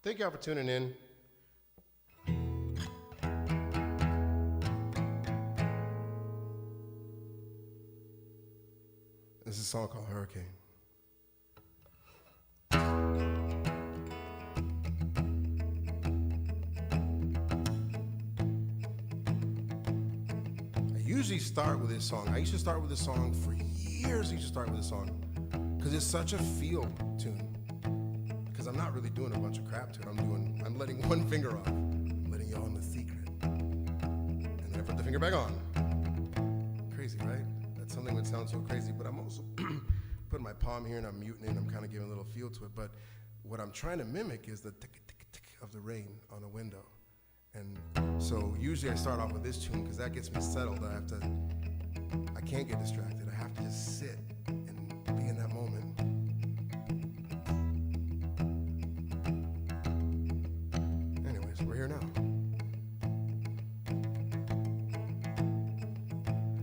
Thank y'all for tuning in. This is a song called Hurricane. I usually start with this song. I used to start with this song for years. I used to start with this song because it's such a feel tune. Because I'm not really doing a bunch of crap to it. I'm letting one finger off. I'm letting y'all in the secret. And then I put the finger back on. Crazy, right? That something would sound so crazy, but I'm also putting my palm here and I'm muting it and I'm kind of giving a little feel to it. But what I'm trying to mimic is the tick, tick, tick of the rain on a window. And so usually I start off with this tune because that gets me settled. I can't get distracted. I have to just sit and be in that moment. Anyways, we're here now.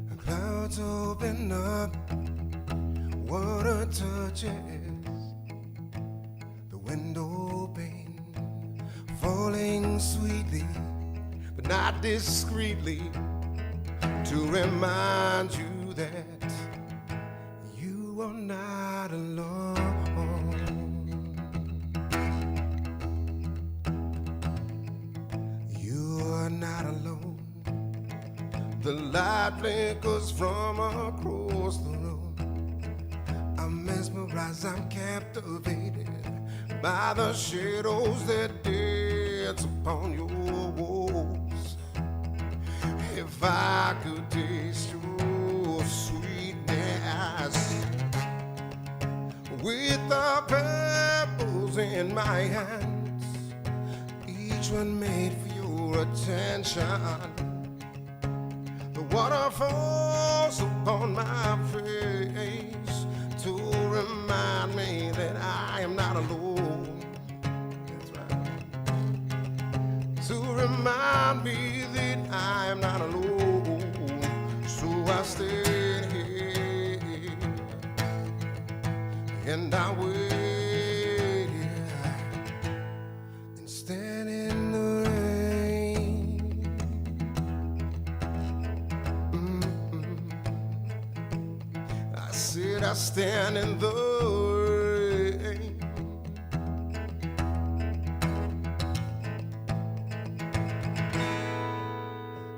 The clouds open up, water touches the window pane, falling sweetly, but not discreetly, to remind you that you are not alone. You are not alone. The light flickers from across the room. I'm mesmerized, I'm captivated by the shadows that dance upon your walls. If I could taste your sweetness with the pebbles in my hands, each one made for your attention. The water falls upon my face to remind me that I am not alone. That's right. To remind me that I am not alone. So I stand here and I wait here and stand in the rain. I said I stand in the rain.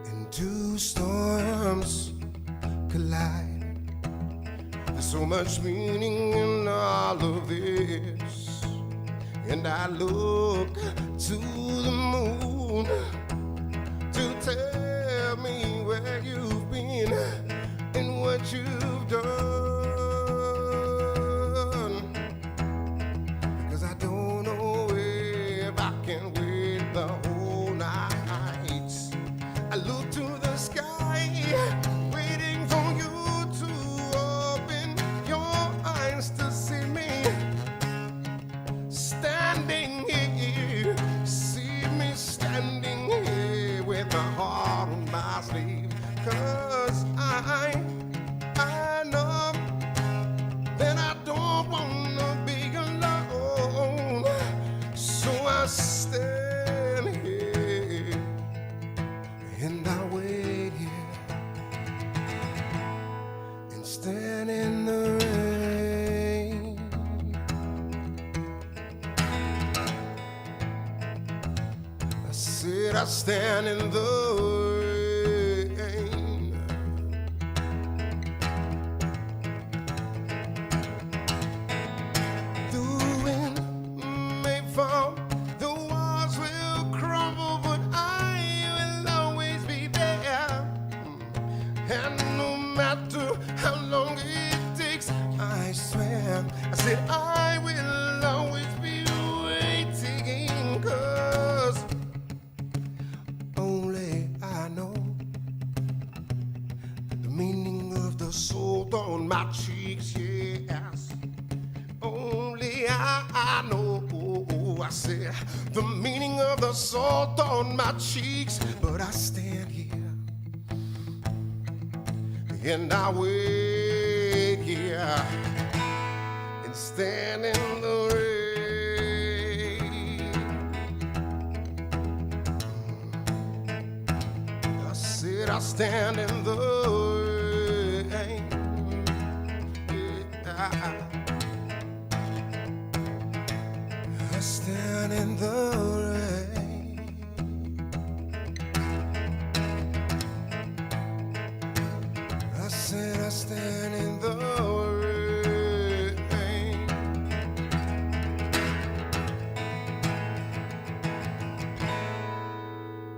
And two storms collide. There's so much meaning in all of this. And I look to the moon to tell me where you've been and what you've done. Because I don't know if I can wait the whole night. I look to the sky, waiting for you to open your eyes to see me standing here. See me standing here with my heart on my sleeve. 'Cause I know that I don't wanna be alone. So I stand here and I wait here and stand in the rain. I said I stand in the rain. The wind may fall, the walls will crumble, but I will always be there. And no matter how long it takes, I swear, I said I will always be waiting. 'Cause only I know the meaning of the salt on my cheeks, yes. Only I know, I said, the meaning of the salt on my cheeks. But I stand here and I wait here and stand in the rain. stand in the rain. Yeah. I stand in the rain. I said I stand in the rain.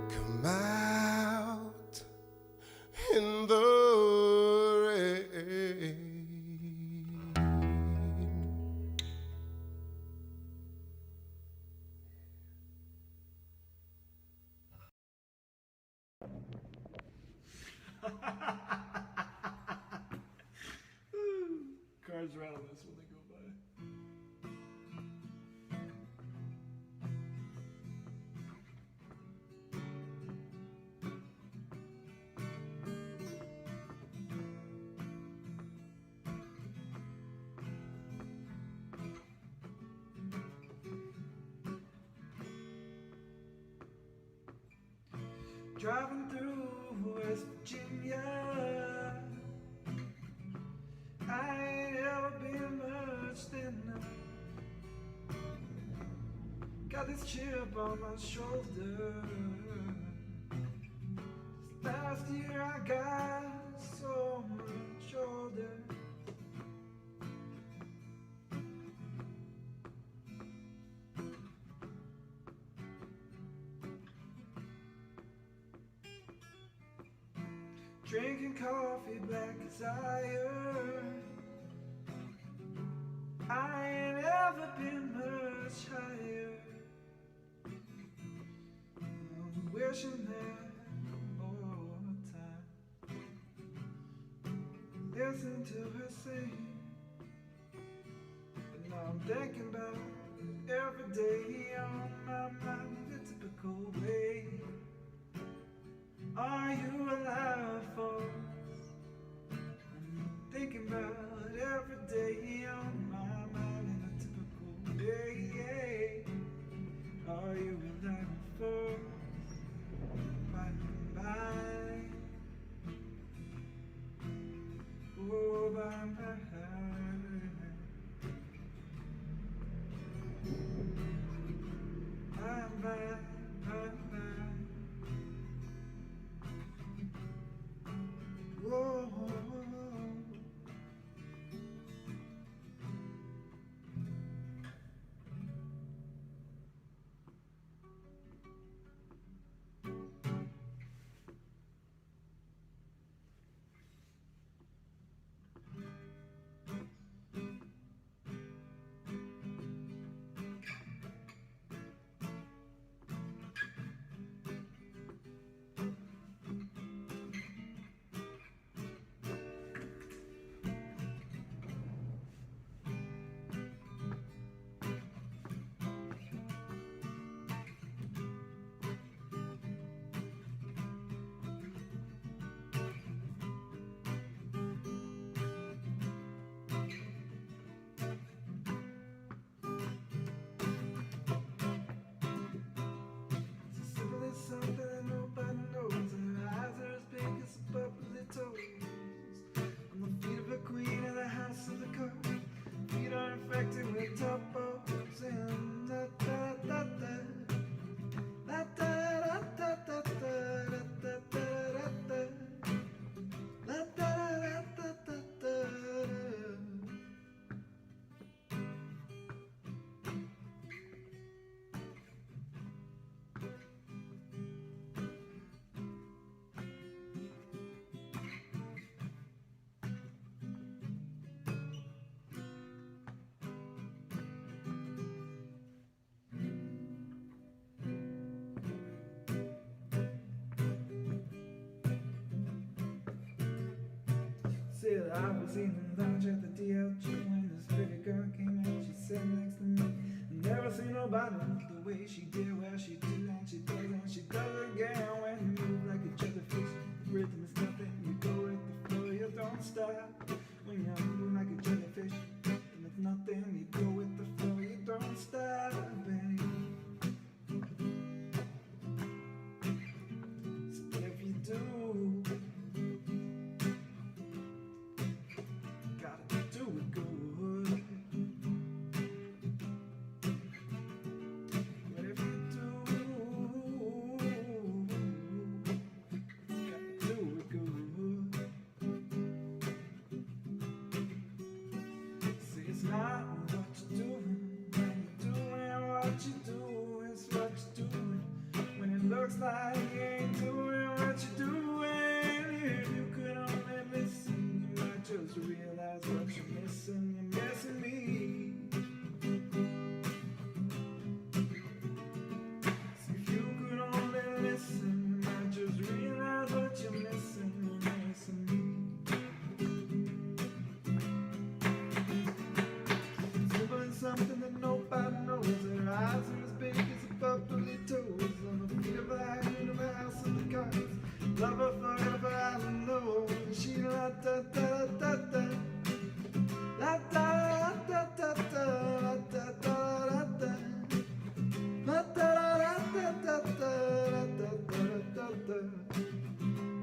Come out in the rain. Cars rattle this when they go by. Driving through West Virginia, I ain't ever been much thinner. Got this chip on my shoulder. Last year I got so much older. Drinking coffee black as iron. I ain't ever been much higher. I'm wishing that more time. Listen to her sing. But now I'm thinking about it every day on my mind, the typical way. Are you alive, folks? I'm thinking about it every day on my mind in a typical day. Are you alive, folks? By my mind. Oh, by my mind. Whoa. Something that nobody knows. Her eyes are as big as a bubbly toes. On the feet of a queen in the house of the cards. Feet are infected with topos and da da da da da da da da da da da da da da da da da. Said I was in the lounge at the DLG when this pretty girl came in. She sat next to me. Never seen nobody move the way she did. Well, she did and she does and she does again. When you move like a jellyfish, the rhythm is nothing. You go with the flow, you don't stop. When you move like a jellyfish, and it's nothing. You go with the flow, you don't stop, baby. So if you do looks like you ain't doing what you're doing. If you could only listen, you might just realize what you're missing. You're missing me. See, if you could only listen, you might just realize what you're missing. You're missing me. Sibling something that nobody knows. Their eyes are as big as a bubbly toes. On the feet of a hanging of a house in the cards. Love her forever, I don't know. She la da da da da. La da da da da. La da da da da. La da da da da da.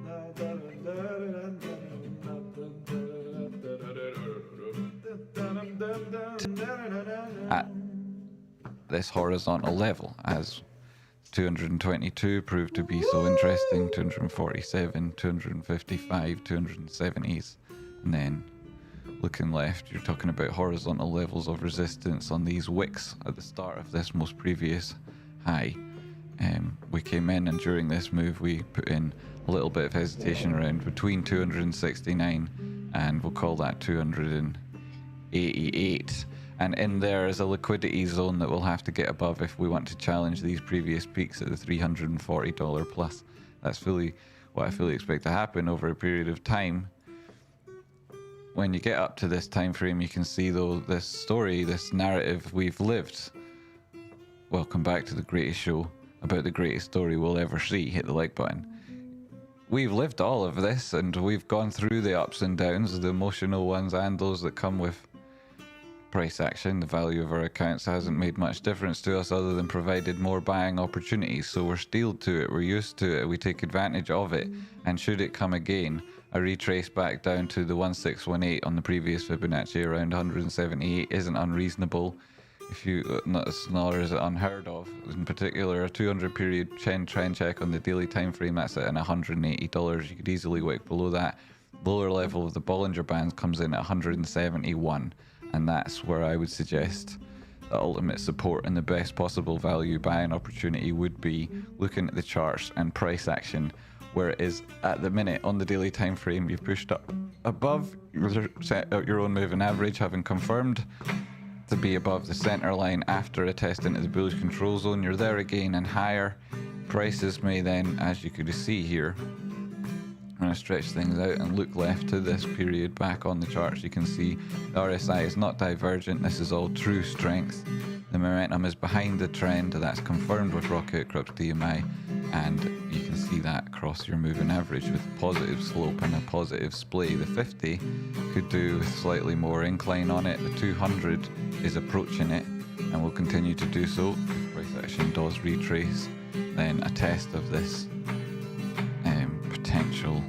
La da da da da. La da da da da. At this horizontal level, as 222 proved to be so interesting, 247, 255, 270s, and then looking left, you're talking about horizontal levels of resistance on these wicks at the start of this most previous high. We came in, and during this move we put in a little bit of hesitation around between 269 and we'll call that 288, and in there is a liquidity zone that we'll have to get above if we want to challenge these previous peaks at the $340 plus. That's fully what I fully expect to happen over a period of time. When you get up to this time frame, you can see though this story, this narrative we've lived. Welcome back to the greatest show about the greatest story we'll ever see. Hit the like button. We've lived all of this, and we've gone through the ups and downs, the emotional ones and those that come with price action. The value of our accounts hasn't made much difference to us other than provided more buying opportunities, so we're steeled to it, we're used to it, we take advantage of it, and should it come again, a retrace back down to the 1618 on the previous Fibonacci around 178 isn't unreasonable. If you, nor is it unheard of. In particular, a 200 period trend check on the daily time frame, that's at $180. You could easily wick below that. Lower level of the Bollinger Bands comes in at 171, and that's where I would suggest the ultimate support and the best possible value buying opportunity would be looking at the charts and price action, where it is at the minute on the daily time frame. You've pushed up above, set out your own moving average, having confirmed to be above the center line after a test into the bullish control zone. You're there again and higher. Prices may then, as you could see here, I'm going to stretch things out and look left to this period back on the charts. You can see the RSI is not divergent. This is all true strength. The momentum is behind the trend. That's confirmed with Rocket Crux DMI, and you can see that across your moving average with positive slope and a positive splay. The 50 could do with slightly more incline on it. The 200 is approaching it and will continue to do so. If price action does retrace, then a test of this potential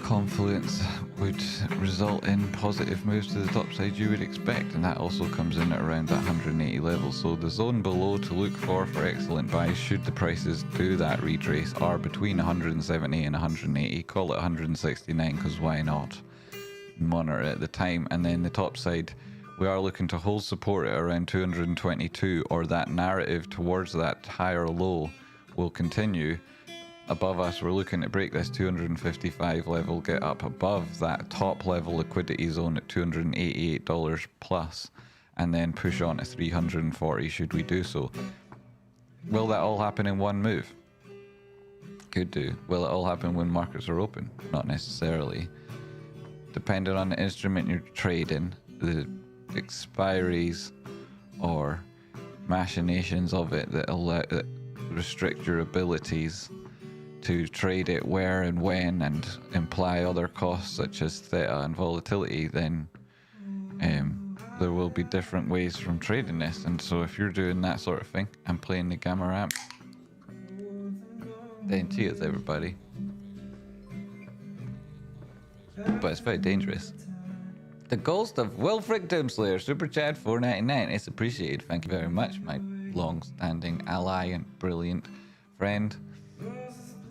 confluence would result in positive moves to the top side you would expect, and that also comes in at around that 180 level. So the zone below to look for excellent buys should the prices do that retrace are between 170 and 180. Call it 169 because why not? Monitor it at the time. And then the top side, we are looking to hold support at around 222, or that narrative towards that higher low will continue. Above us, we're looking to break this 255 level, get up above that top level liquidity zone at $288 plus, and then push on to 340 should we do so. Will that all happen in one move? Could do. Will it all happen when markets are open? Not necessarily. Depending on the instrument you're trading, the expiries or machinations of it that restrict your abilities to trade it where and when and imply other costs such as theta and volatility, then there will be different ways from trading this. And so if you're doing that sort of thing and playing the gamma ramp, then cheers everybody. But it's very dangerous. The ghost of Wilfric Doomslayer, Super Chat $4.99. It's appreciated. Thank you very much, my long-standing ally and brilliant friend.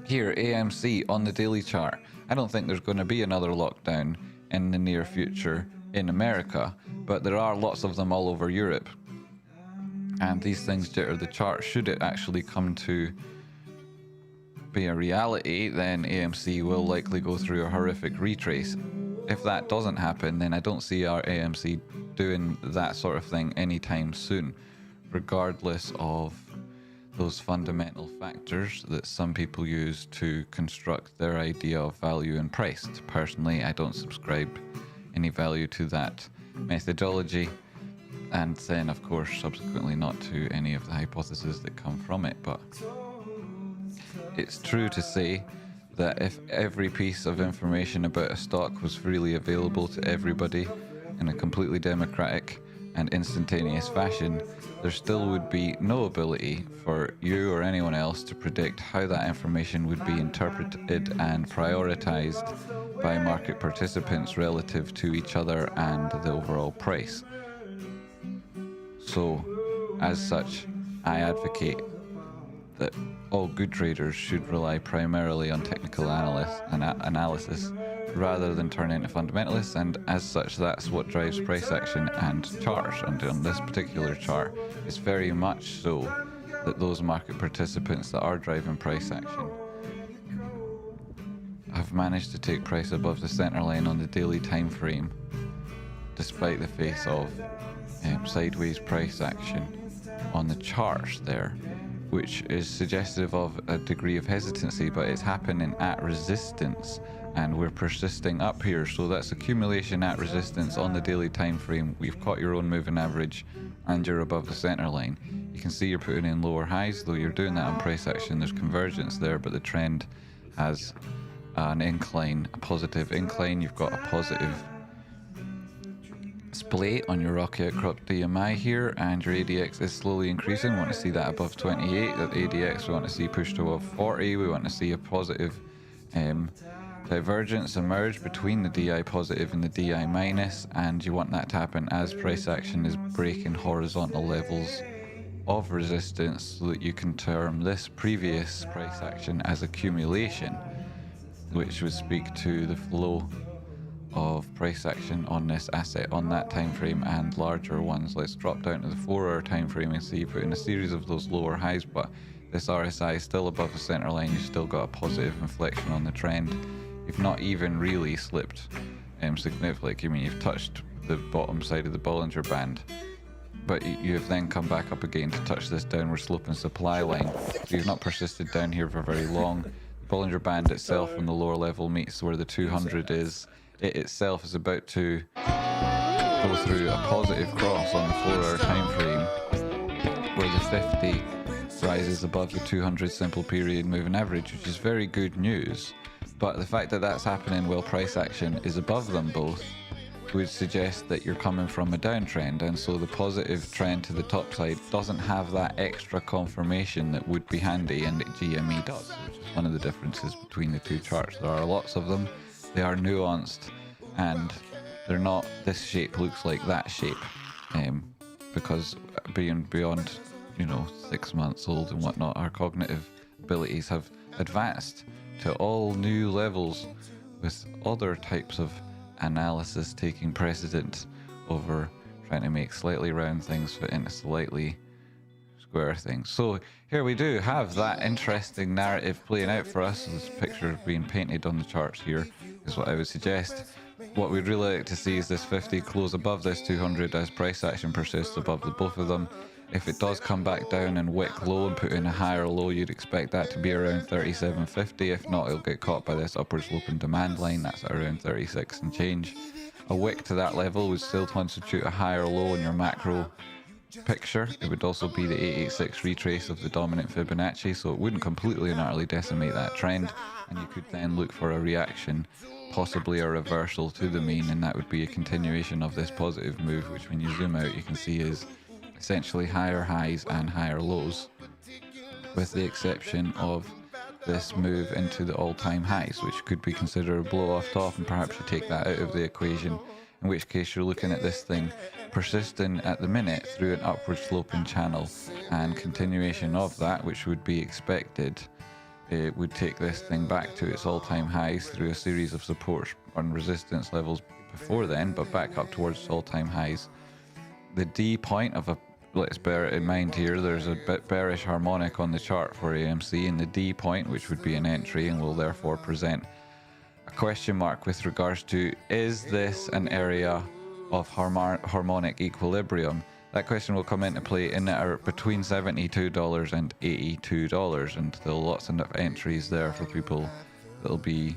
Here, AMC on the daily chart. I don't think there's going to be another lockdown in the near future in America, but there are lots of them all over Europe. And these things jitter the chart should it actually come to be a reality, then AMC will likely go through a horrific retrace. If that doesn't happen, then I don't see our AMC doing that sort of thing anytime soon, regardless of those fundamental factors that some people use to construct their idea of value and price. Personally, I don't subscribe any value to that methodology, and then of course subsequently not to any of the hypotheses that come from it. But it's true to say that if every piece of information about a stock was freely available to everybody in a completely democratic and instantaneous fashion, there still would be no ability for you or anyone else to predict how that information would be interpreted and prioritized by market participants relative to each other and the overall price. So, as such, I advocate that all good traders should rely primarily on technical analysis rather than turn into fundamentalists, and as such that's what drives price action and charts. And on this particular chart, it's very much so that those market participants that are driving price action have managed to take price above the center line on the daily time frame, despite the face of sideways price action on the charts there, which is suggestive of a degree of hesitancy, but it's happening at resistance and we're persisting up here. So that's accumulation at resistance on the daily time frame. We've caught your own moving average and you're above the center line. You can see you're putting in lower highs, though you're doing that on price action. There's convergence there, but the trend has an incline, a positive incline. You've got a positive splay on your Rocky Outcrop DMI here, and your ADX is slowly increasing. We want to see that above 28. That ADX we want to see pushed above 40. We want to see a positive divergence emerge between the DI positive and the DI minus, and you want that to happen as price action is breaking horizontal levels of resistance, so that you can term this previous price action as accumulation, which would speak to the flow of price action on this asset on that time frame and larger ones. Let's drop down to the 4-hour time frame and see you put in a series of those lower highs, but this RSI is still above the center line. You've still got a positive inflection on the trend. You've not even really slipped significantly. I mean, you've touched the bottom side of the Bollinger Band, but you have then come back up again to touch this downward sloping supply line. So you've not persisted down here for very long. The Bollinger Band itself on the lower level meets where the 200 is. It itself is about to go through a positive cross on the 4-hour time frame, where the 50 rises above the 200 simple period moving average, which is very good news. But the fact that that's happening while price action is above them both would suggest that you're coming from a downtrend, and so the positive trend to the top side doesn't have that extra confirmation that would be handy, and GME does, which is one of the differences between the two charts. There are lots of them. They are nuanced, and they're not this shape looks like that shape, because beyond 6 months old and whatnot, our cognitive abilities have advanced to all new levels, with other types of analysis taking precedence over trying to make slightly round things fit into slightly square things. So here we do have that interesting narrative playing out for us. This picture being painted on the charts here is what I would suggest. What we'd really like to see is this 50 close above this 200 as price action persists above the both of them. If it does come back down and wick low and put in a higher low, you'd expect that to be around 37.50. If not, it'll get caught by this upward sloping demand line. That's at around 36 and change. A wick to that level would still constitute a higher low in your macro picture. It would also be the 886 retrace of the dominant Fibonacci, so it wouldn't completely and utterly decimate that trend, and you could then look for a reaction, possibly a reversal to the mean, and that would be a continuation of this positive move, which when you zoom out you can see is essentially higher highs and higher lows, with the exception of this move into the all-time highs, which could be considered a blow off top, and perhaps you take that out of the equation, in which case you're looking at this thing persisting at the minute through an upward sloping channel, and continuation of that, which would be expected, it would take this thing back to its all-time highs through a series of support and resistance levels before then, but back up towards its all-time highs. The D point of a let's bear it in mind here, there's a bit bearish harmonic on the chart for AMC in the D point, which would be an entry and will therefore present a question mark with regards to, is this an area of harmonic equilibrium? That question will come into play in between $72 and $82, and there are lots of entries there for people that'll be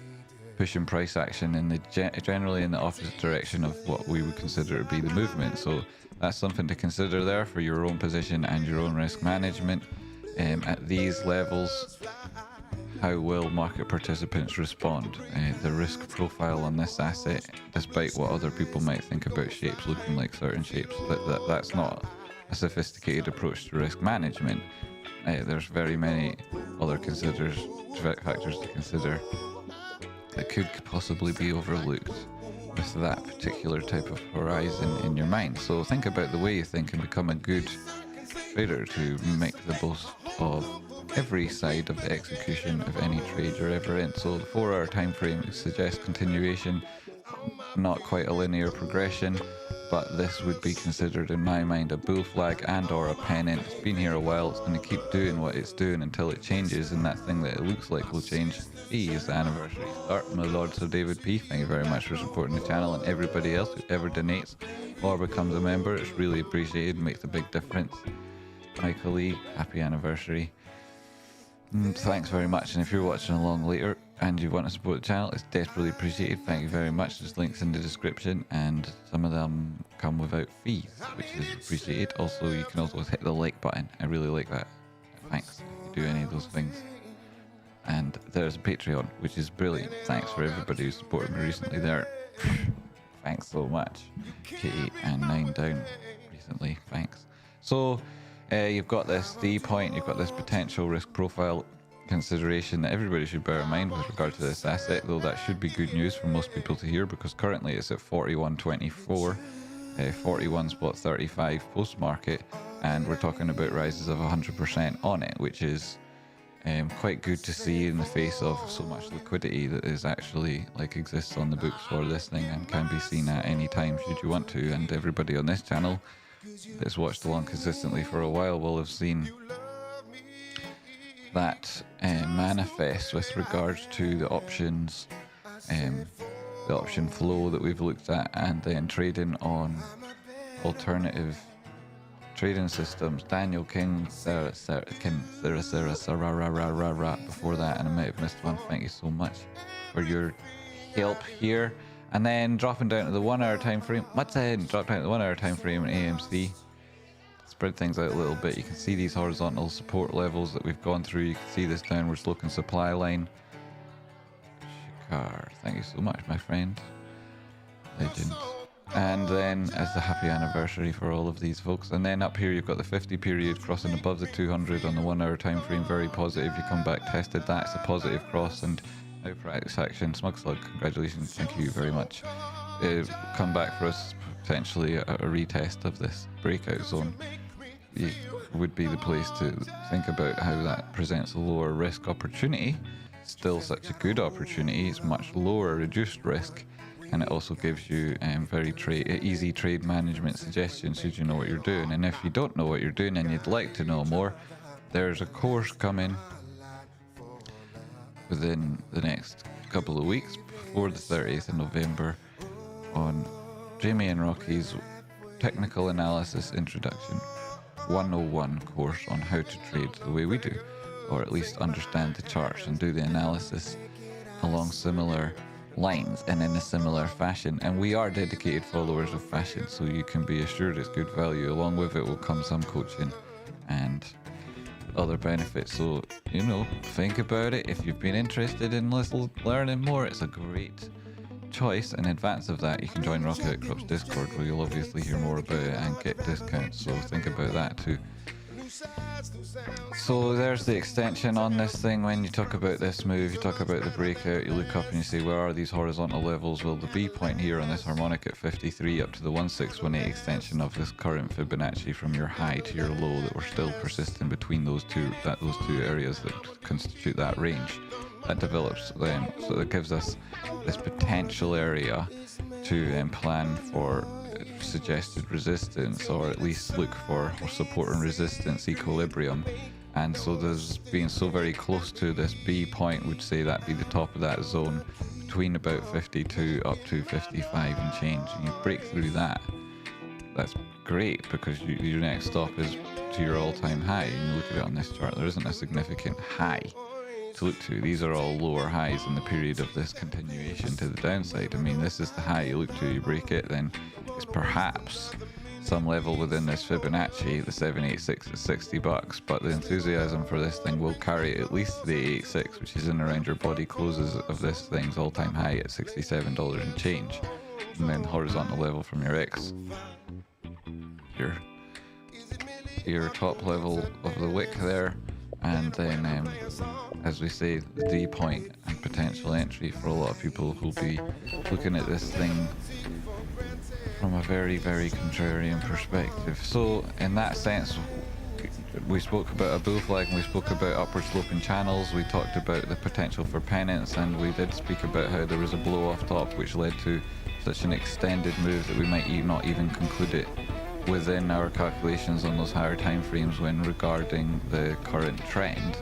pushing price action in the generally in the opposite direction of what we would consider to be the movement. So that's something to consider there for your own position and your own risk management. At these levels, how will market participants respond? The risk profile on this asset, despite what other people might think about shapes looking like certain shapes, that's not a sophisticated approach to risk management. There's very many other factors to consider that could possibly be overlooked with that particular type of horizon in your mind. So think about the way you think and become a good trader to make the most of every side of the execution of any trade you're ever in. So the 4-hour time frame suggests continuation, not quite a linear progression, but this would be considered in my mind a bull flag and or a pennant. It's been here a while, it's going to keep doing what it's doing until it changes, and that thing that it looks like will change. P is the anniversary start. My Lord Sir David P, thank you very much for supporting the channel, and everybody else who ever donates or becomes a member, it's really appreciated, makes a big difference. Michael Lee, happy anniversary. Thanks very much, and if you're watching along later and you want to support the channel, it's desperately appreciated. Thank you very much. There's links in the description, and some of them come without fees, which is appreciated. Also, you can also hit the like button. I really like that. Thanks if you do any of those things. And there's a Patreon, which is brilliant. Thanks for everybody who supported me recently there. Thanks so much. K8 and 9 down recently. Thanks. So you've got this D point, you've got this potential risk profile consideration that everybody should bear in mind with regard to this asset, though that should be good news for most people to hear, because currently it's at 41.24, 41.35 post market, and we're talking about rises of 100% on it, which is quite good to see in the face of so much liquidity that is actually exists on the books for this thing and can be seen at any time should you want to. And everybody on this channel that's watched along consistently for a while will have seen that manifest with regards to the options, the option flow that we've looked at, and then trading on alternative trading systems. Daniel King, Sarah, before that, and I might have missed one. Thank you so much for your help here. And then dropping down to the 1 hour time frame. Drop down to the 1 hour time frame in AMC. Spread things out a little bit. You can see these horizontal support levels that we've gone through. You can see this downward sloping supply line. Shikar, thank you so much, my friend. Legend. And then as the happy anniversary for all of these folks. And then up here you've got the 50 period crossing above the 200 on the 1 hour time frame. Very positive. You come back, tested that. It's a positive cross, and now practice action. Smug Slug, congratulations. Thank you very much. Come back for us potentially a retest of this breakout zone. It would be the place to think about how that presents a lower risk opportunity. Still such a good opportunity. It's much lower reduced risk, and it also gives you very easy trade management suggestions should you know what you're doing. And if you don't know what you're doing and you'd like to know more, there's a course coming within the next couple of weeks before the 30th of November on Jamie and Rocky's Technical Analysis Introduction 101 course on how to trade the way we do, or at least understand the charts and do the analysis along similar lines and in a similar fashion. And we are dedicated followers of fashion, so you can be assured it's good value. Along with it will come some coaching and other benefits. So, think about it. If you've been interested in learning more, it's a great choice. In advance of that, you can join Rocky Outcrops Discord, where you'll obviously hear more about it and get discounts. So think about that too. So there's the extension on this thing. When you talk about this move, you talk about the breakout, you look up and you say, where are these horizontal levels? Well, the B point here on this harmonic at 53 up to the 1618 extension of this current Fibonacci from your high to your low that we're still persisting between those two areas that constitute that range. That develops then, so that gives us this potential area to plan for suggested resistance, or at least look for support and resistance equilibrium. And so there's being so very close to this B point would say that be the top of that zone between about 52 up to 55 and change. And you break through that, that's great, because your next stop is to your all-time high. And you look at it on this chart, there isn't a significant high to look to. These are all lower highs in the period of this continuation to the downside. I mean, this is the high you look to, you break it, then it's perhaps some level within this Fibonacci, the 786 at $60, but the enthusiasm for this thing will carry it at least to the 886, which is in around your body closes of this thing's all-time high at $67 and change. And then horizontal level from your X, your top level of the wick there, and then as we say, the D point and potential entry for a lot of people who'll be looking at this thing from a very, very contrarian perspective. So in that sense, we spoke about a bull flag and we spoke about upward sloping channels. We talked about the potential for pennants, and we did speak about how there was a blow off top which led to such an extended move that we might not even conclude it within our calculations on those higher time frames when regarding the current trend.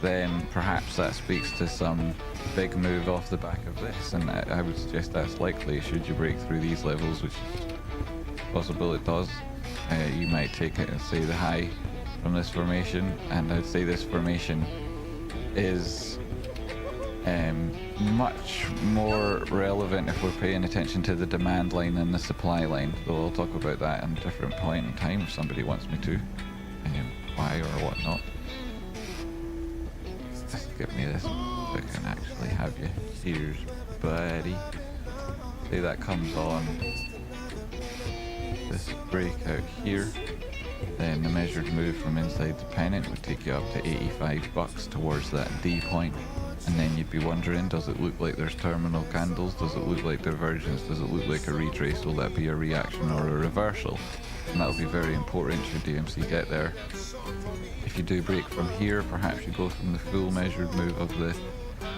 Then perhaps that speaks to some big move off the back of this, and I would suggest that's likely should you break through these levels, which is possible it does. You might take it and say the high from this formation, and I'd say this formation is much more relevant if we're paying attention to the demand line than the supply line, though I'll talk about that at a different point in time if somebody wants me to, why or whatnot. Just give me this so I can actually have you. Cheers, buddy. Say that comes on this breakout here, then the measured move from inside the pennant would take you up to $85 towards that D point. And then you'd be wondering, does it look like there's terminal candles? Does it look like divergence? Does it look like a retrace? Will that be a reaction or a reversal? And that'll be very important should DMC get there. If you do break from here, perhaps you go from the full measured move of the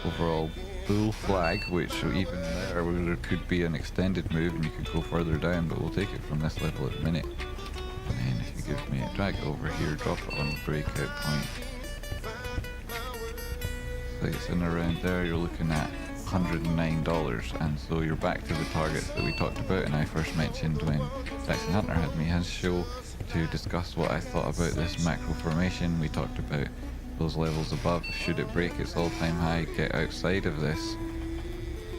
overall bull flag, which even there could be an extended move and you could go further down, but we'll take it from this level at a minute. And then if you give me a drag it over here, drop it on the breakout point. It's in around there, you're looking at $109, and so you're back to the targets that we talked about and I first mentioned when Jackson Hunter had me his show to discuss what I thought about this macro formation. We talked about those levels above. Should it break its all-time high, get outside of this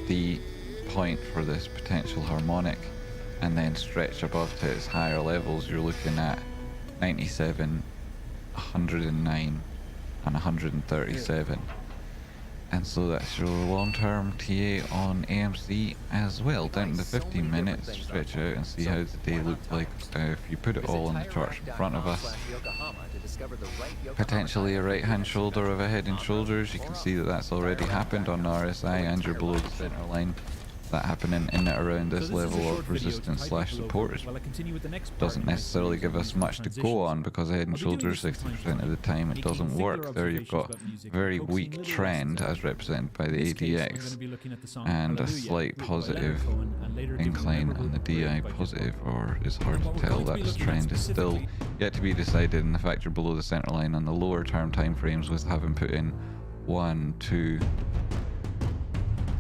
D point for this potential harmonic, and then stretch above to its higher levels, you're looking at 97, 109 and 137. And so that's your long-term TA on AMC as well. Down to the 15 minutes, stretch out and see how the day looked like. If you put it all on the charts in front of us, potentially a right-hand shoulder of a head and shoulders. You can see that that's already happened on RSI and you're below the center line. That happening in and around this level of resistance slash support doesn't necessarily give us much to go on, because head and shoulders 60% of the time it doesn't work. There you've got a very weak trend as represented by the ADX and a slight positive incline on the DI positive, or it's hard to tell. That trend is still yet to be decided, and the fact you're below the center line on the lower term time frames with having put in 1, 2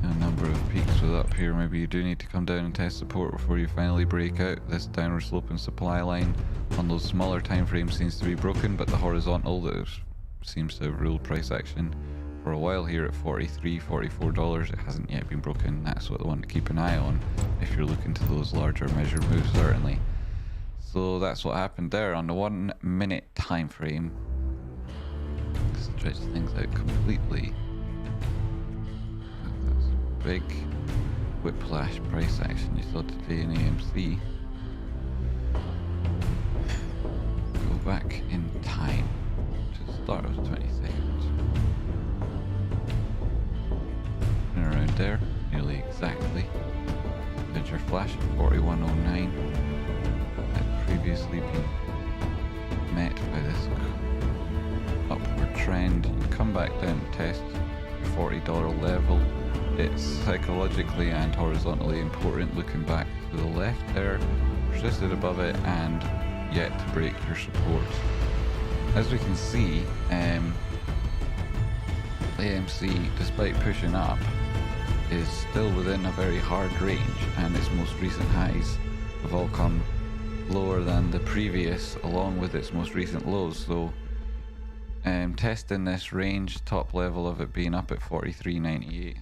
a number of peaks with up here, maybe you do need to come down and test support before you finally break out. This downward sloping supply line on those smaller time frames seems to be broken, but the horizontal that seems to have ruled price action for a while here at $43, $44, it hasn't yet been broken. That's what I want to keep an eye on if you're looking to those larger measured moves, certainly. So that's what happened there on the 1 minute time frame. Stretch things out completely. Big whiplash price action you saw today in AMC. Go back in time to the start of the 22nd. And around there, nearly exactly. Major flash at 4109 had previously been met by this upward trend. You come back down to test your $40 level. It's psychologically and horizontally important looking back to the left there. persisted above it and yet to break your supports. As we can see, AMC, despite pushing up, is still within a very hard range, and its most recent highs have all come lower than the previous, along with its most recent lows. So testing this range, top level of it being up at 43.98.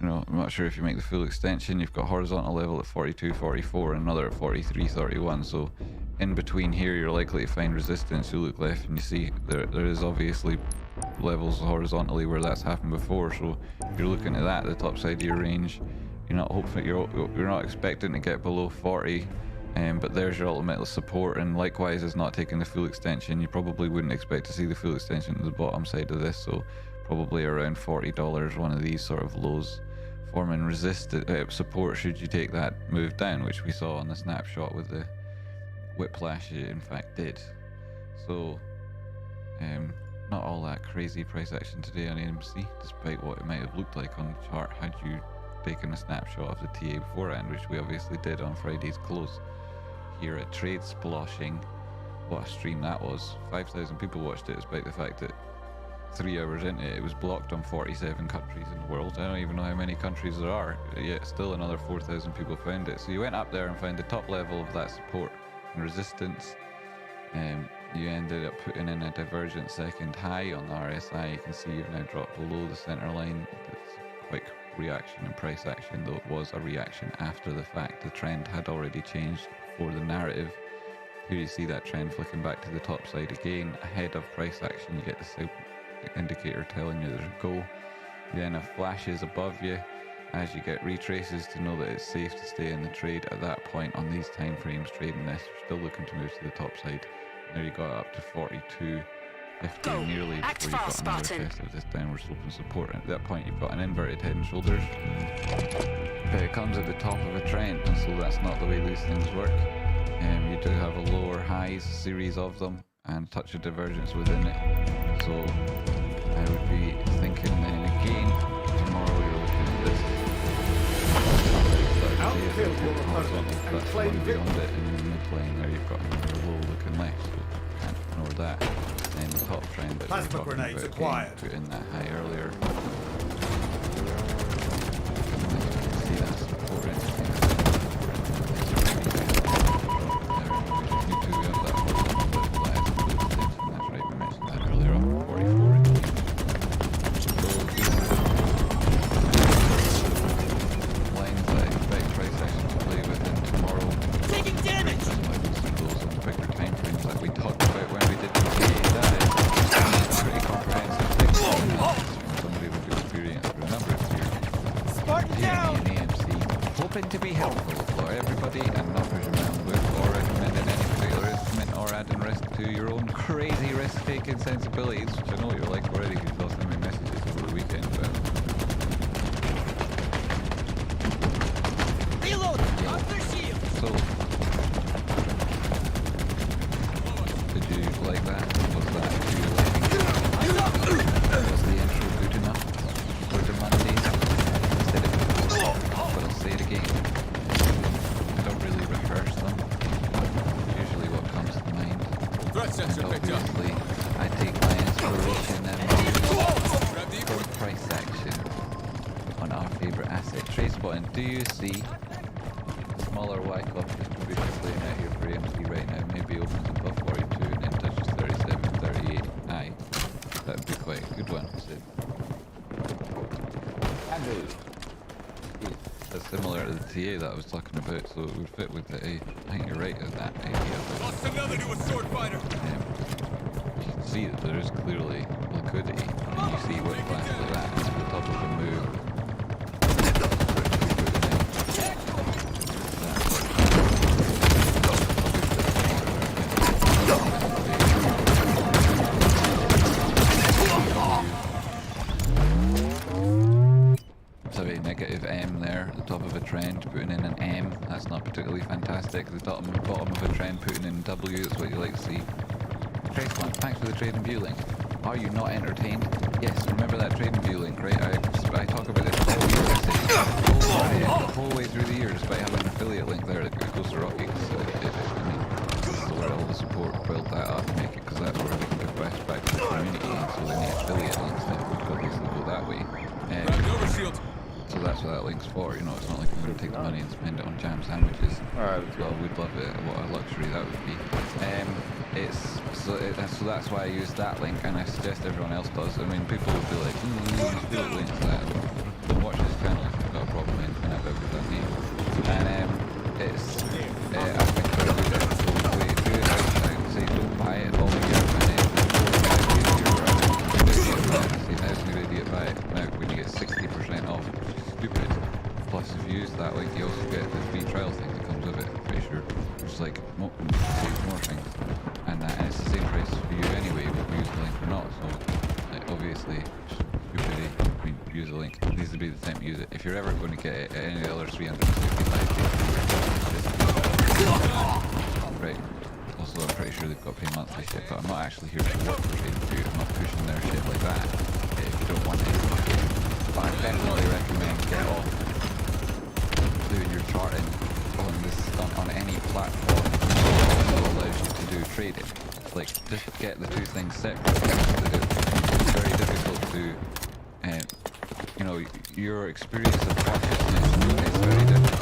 You know, I'm not sure if you make the full extension, you've got horizontal level at 42.44 and another at 43.31. So in between here, you're likely to find resistance. You look left and you see there is obviously levels horizontally where that's happened before. So if you're looking at that, the top side of your range, you're not hoping, you're not expecting to get below 40. But there's your ultimate support, and likewise is not taking the full extension. You probably wouldn't expect to see the full extension to the bottom side of this, so probably around $40, one of these sort of lows, forming support should you take that move down, which we saw on the snapshot with the whiplash it in fact did. So not all that crazy price action today on AMC, despite what it might have looked like on the chart had you taken a snapshot of the TA beforehand, which we obviously did on Friday's close. Here at Trade Sploshing, what a stream that was. 5,000 people watched it, despite the fact that 3 hours into it, it was blocked on 47 countries in the world. I don't even know how many countries there are, yet still another 4,000 people found it. So you went up there and found the top level of that support and resistance. You ended up putting in a divergent second high on the RSI. You can see you've now dropped below the center line. It's quick reaction and price action, though it was a reaction after the fact. The trend had already changed before the narrative. Here you see that trend flicking back to the top side again. Ahead of price action, you get the indicator telling you there's a go. You then have flashes above you as you get retraces to know that it's safe to stay in the trade at that point on these time frames. Trading this, you're still looking to move to the top side. And there you got up to 42.50 nearly before you got another test of this downward sloping support. And at that point you've got an inverted head and shoulders, but it comes at the top of a trend, and so that's not the way these things work. You do have a lower highs series of them and touch of divergence within it. So I would be thinking then again, tomorrow you're looking at this. Outkill your opponent and claim beyond it, and in the mid-plane there you've got another low looking left, so can't ignore that. And the top trend that Plasma we're talking grenades about acquired. Put in that high earlier. See that support in. To be helpful for everybody and not push around with or recommending any particular instrument or adding risk to your own crazy risk-taking sensibilities, which I know you're like already because you saw so many messages over the weekend about. Reload! Off their shield! So, did you like that? Was that was the intro good enough for the Mondays? Instead of, but I'll say it again. I don't really rehearse them. Usually what comes to mind. Threat sensor picked up. Obviously, I take my inspiration and from price action on our favorite asset, TradeSpot. And do you see smaller Wyckoff distribution playing out here for AMC right now? Maybe opens above 42 and then touches 37, 38. Aye, that would be quite a good one. Andrew. That's similar to the TA that I was talking about, so it would fit with the I think you're right in that idea. Lost another to a sword fighter. You can see that there is clearly liquidity, and you see what plans like that at the top of the move. Negative M there at the top of a trend, putting in an M, that's not particularly fantastic. The bottom of a trend, putting in W, that's what you like to see. TradeSpot, thanks for the trade and view link. Are you not entertained? Yes, remember that trade and view link, right? I talk about this all year, the whole way through the year, despite having an affiliate link there that goes that's what that link's for. You know, it's not like I'm going to take the money and spend it on jam sandwiches. Alright, let's go. Well, we'd love it. What a luxury that would be. So that's why I use that link, and I suggest everyone else does. I mean, people would be like, you links that. Don't watch this channel if you've got a problem with anything I've ever done here. And it's, I think it's a really difficult way to do it. I say don't buy it all year, and then say that's a good idea, buy it now when you get 60% off. Stupid. Plus, if you use that link, you also get the free trial thing that comes with it. I'm pretty sure, which is like more things, and it's the same price for you anyway, whether you use the link or not. So, like, obviously, stupid. I mean, use the link. This would be the time to use it. If you're ever going to get it at any of the other 365 right. Also, I'm pretty sure they've got to pay monthly shit, but I'm not actually here to work for Trade Food. I'm not pushing their shit like that. If you don't want it, but I definitely recommend get off doing your charting on any platform that allows you to do trading. Like, just get the two things separate. It's very difficult to, you know, your experience of consciousness is very different.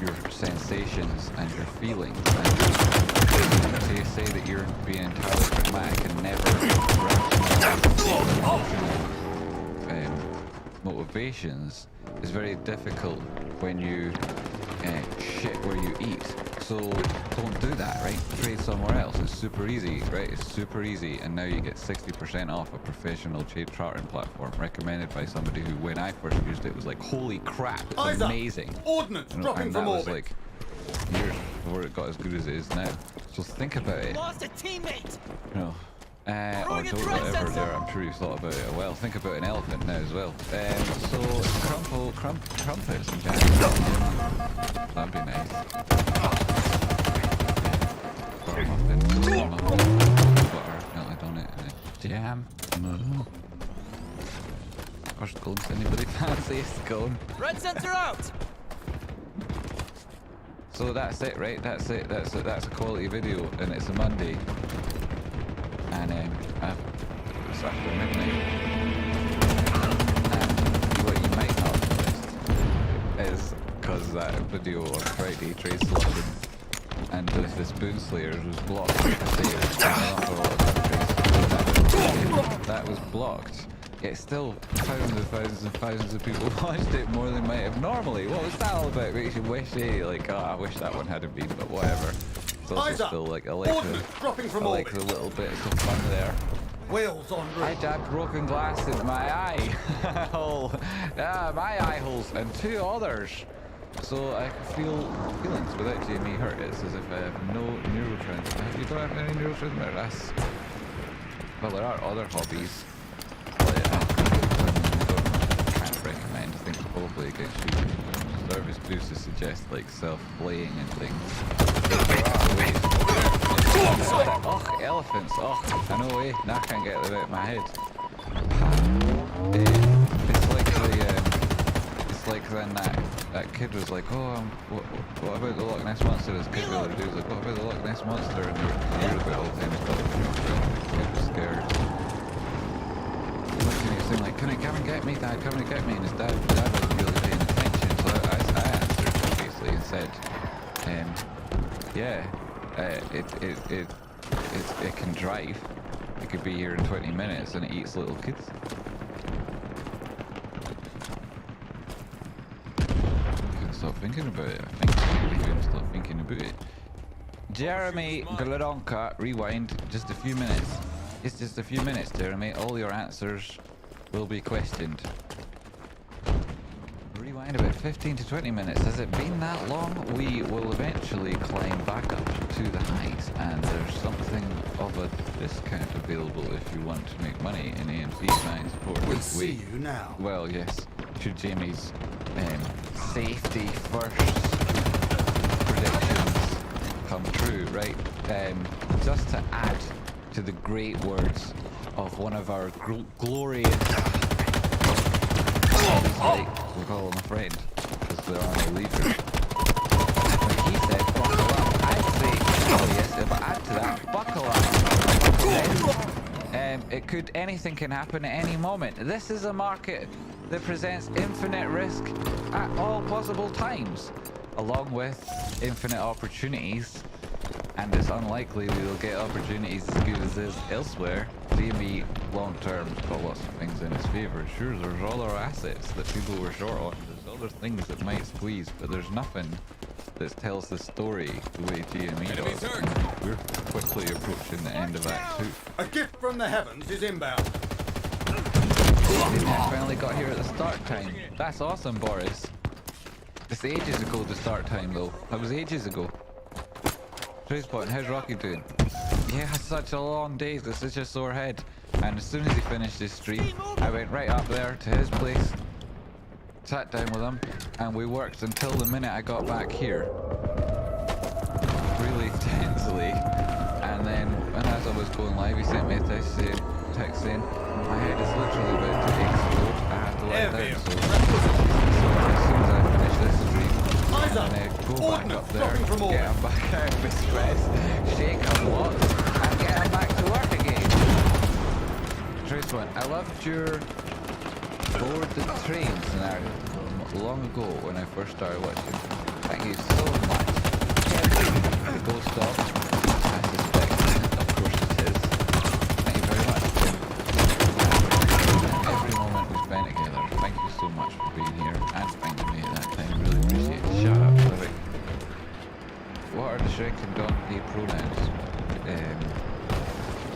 Your sensations and your feelings. And so you say that you're being entirely pragmatic and never motivations is very difficult when you shit where you eat. So don't do that, right? Trade somewhere else. It's super easy, right? It's super easy, and now you get 60% off a professional trade charting platform recommended by somebody who, when I first used it, was like, holy crap, it's Eyes up. amazing. Ordnance You know, dropping and from that was orbit. like years before it got as good as it is now. So think about it. Lost a teammate. You know, or Throwing a don't threat whatever sensor. there. I'm sure you've thought about it well. Think about an elephant now as well. So crumpets and jam. That'd be nice. Or a muffin, butter, melted on it, and then jam. First scones. Anybody fancy a scone? Threat sensor out. So that's it, right? That's it. That's a quality video, and it's a Monday. And it's after midnight. And what you might not have noticed is because that video on Friday, Trade Selection, and the Spoon Slayers was blocked. That was blocked. Yet still thousands and thousands of people watched it, more than might have normally. What was that all about? Makes you wish, like, oh, I wish that one hadn't been, but whatever. It's also Eyes up. still like, I like Ordnance dropping from the orbit. little bits of fun there. Wheels on I route. jabbed broken glass in my eye hole. Yeah, my eye holes and two others. So I can feel feelings without getting me hurt. It's as if I have no neurotransmitters. You don't have any neurotransmitters. Well, there are other hobbies. But I can't recommend. I think probably against you. Service boost to suggest like self-playing and things. There are ways. Oh, elephants. Oh, I know, now I can't get that out of my head. It's like when that kid was like, oh, what about the Loch Ness Monster? This kid the other day was like, what about the Loch Ness Monster? And they were heard about it all the time. The kid was scared. Looking at him like, come and get me, Dad, come and get me. And his dad wasn't really paying attention. So I answered, obviously, and said, yeah. It can drive. It could be here in 20 minutes and it eats little kids. I couldn't stop thinking about it. I couldn't stop thinking about it. Jeremy Glodonka, rewind just a few minutes. It's just a few minutes, Jeremy. All your answers will be questioned. Rewind about 15 to 20 minutes. Has it been that long? We will eventually climb back up to the heights, and there's something of a discount available if you want to make money in AMC 9 support. We see you now. Well, yes, to Jamie's safety first predictions come true, right? Just to add to the great words of one of our glorious... we call him a friend, because there are no leaders. When he said, buckle up, I'd say, oh yes, if I add to that, buckle up. It could, anything can happen at any moment. This is a market that presents infinite risk at all possible times, along with infinite opportunities. And it's unlikely we will get opportunities as good as this elsewhere. DME long term has got lots of things in its favour. Sure, there's other assets that people were short on. There's other things that might squeeze, but there's nothing that tells the story the way GME does. And we're quickly approaching the end of Act 2. A gift from the heavens is inbound. I finally got here at the start time. That's awesome, Boris. It's ages ago, the start time, though. That was ages ago. Tracepot, how's Rocky doing? Yeah, such a long day, this is just sore head. And as soon as he finished his stream, I went right up there to his place, sat down with him, and we worked until the minute I got back here. Really tensely. And then, and as I was going live, he sent me a text saying, my head is literally about to explode. I had to let down, so as soon as I finish this stream, I'm gonna go back up there, get him back out of his stress, shake him lots, and get him back to work again. Trace one, I loved your board the train scenario long ago when I first started watching. Thank you so much. The ghost dog, I suspect, of course it is. Thank you very much. Every moment we spent together, thank you so much for being here and finding me at that time. Really appreciate it. Shut up, Lyric. What are the Shrek and Donkey pronouns?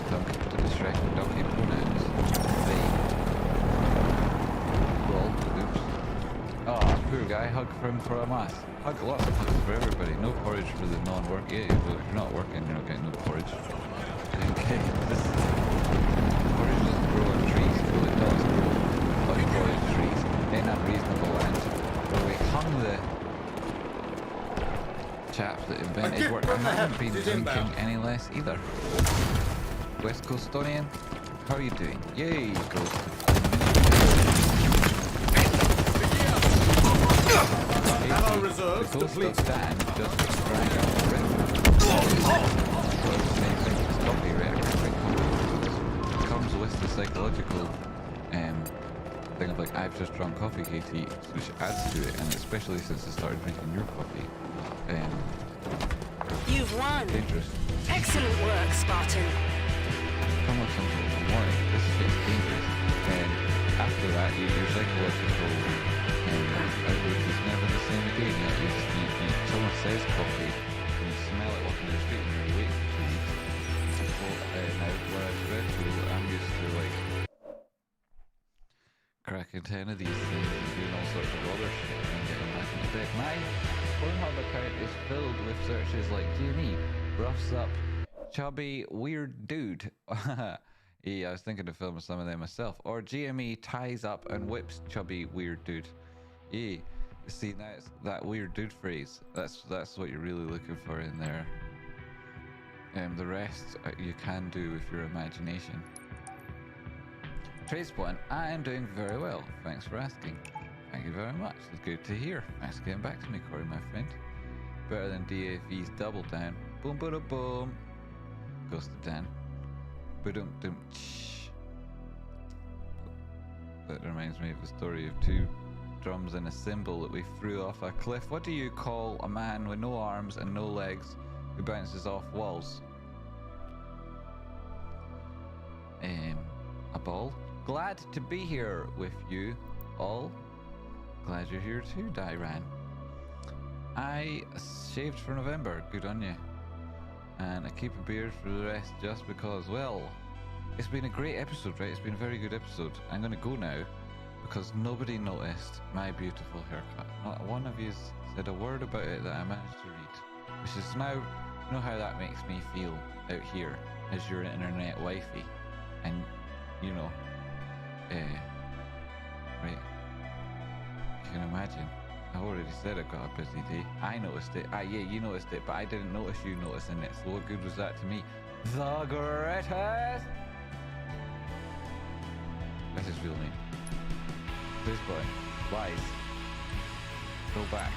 To the Shrek and Donkey pronouns. They. Well, oops. Oh, poor guy. Hug for him for a mass. Hug, lots of hugs for everybody. No porridge for the non-work. Yeah, well, if you're not working, you're not getting no porridge. Okay, this porridge doesn't grow on trees. Well, it does grow on porridge trees in unreasonable land. Where we hung the chap that invented work. I haven't been drinking any less either. West Coastonian, how are you doing? Yay, Ghost. Ammo reserves The Ghost of depleted. Dan just sprang up the river. It comes with the psychological thing of like, I've just drunk coffee, KT, which adds to it, and especially since I started drinking your coffee. You've won. Dangerous. Excellent work, Spartan. Come with something in the morning. This shit's dangerous. And after that, your psychological outlook is never the same again. Someone says coffee, and you smell it walking down the street, and you wait for 2 weeks. Well, now, whereas Red Bull, I'm used to like cracking 10 of these things and doing all sorts of other shit and getting back in the deck. My Pornhub account is filled with searches like GME, roughs up, chubby, weird dude. Yeah, I was thinking of filming some of them myself. Or GME ties up and whips chubby, weird dude. Yeah, see, that's that weird dude phrase. That's what you're really looking for in there. The rest you can do with your imagination. Trace one, I am doing very well. Thanks for asking. Thank you very much. It's good to hear. Thanks for getting back to me, Corey, my friend. Better than DAV's double down. Boom, boom, boom. Ghosted Dan. Boom, boom, shh. That reminds me of the story of two drums and a cymbal that we threw off a cliff. What do you call a man with no arms and no legs who bounces off walls? A ball? Glad to be here with you all. Glad you're here too, Dairan. I shaved for November. Good on you. And I keep a beard for the rest just because, well, it's been a great episode, right? It's been a very good episode. I'm going to go now because nobody noticed my beautiful haircut. Not one of you said a word about it that I managed to read. Which is now, you know how that makes me feel out here as your internet wifey. And, you know, right? You can imagine. I already said I got a busy day. I noticed it. Yeah, you noticed it, but I didn't notice you noticing it. So what good was that to me? The greatest! That's his real name. This boy. Wise. Go back.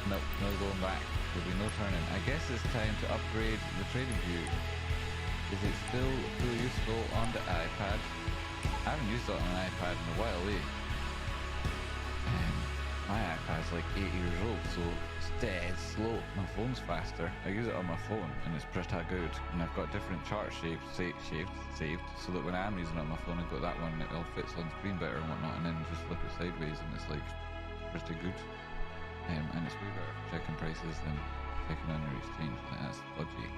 Nope, no going back. There'll be no turning. I guess it's time to upgrade the trading view. Is it still useful on the iPad? I haven't used it on an iPad in a while, my iPad's like 8 years old, so it's dead slow. My phone's faster. I use it on my phone, and it's pretty good. And I've got different chart shapes saved, so that when I'm using it on my phone, I've got that one that all fits on screen better and whatnot, and then just flip it sideways, and it's like pretty good. And it's way better for checking prices than checking on your exchange. That's dodgy.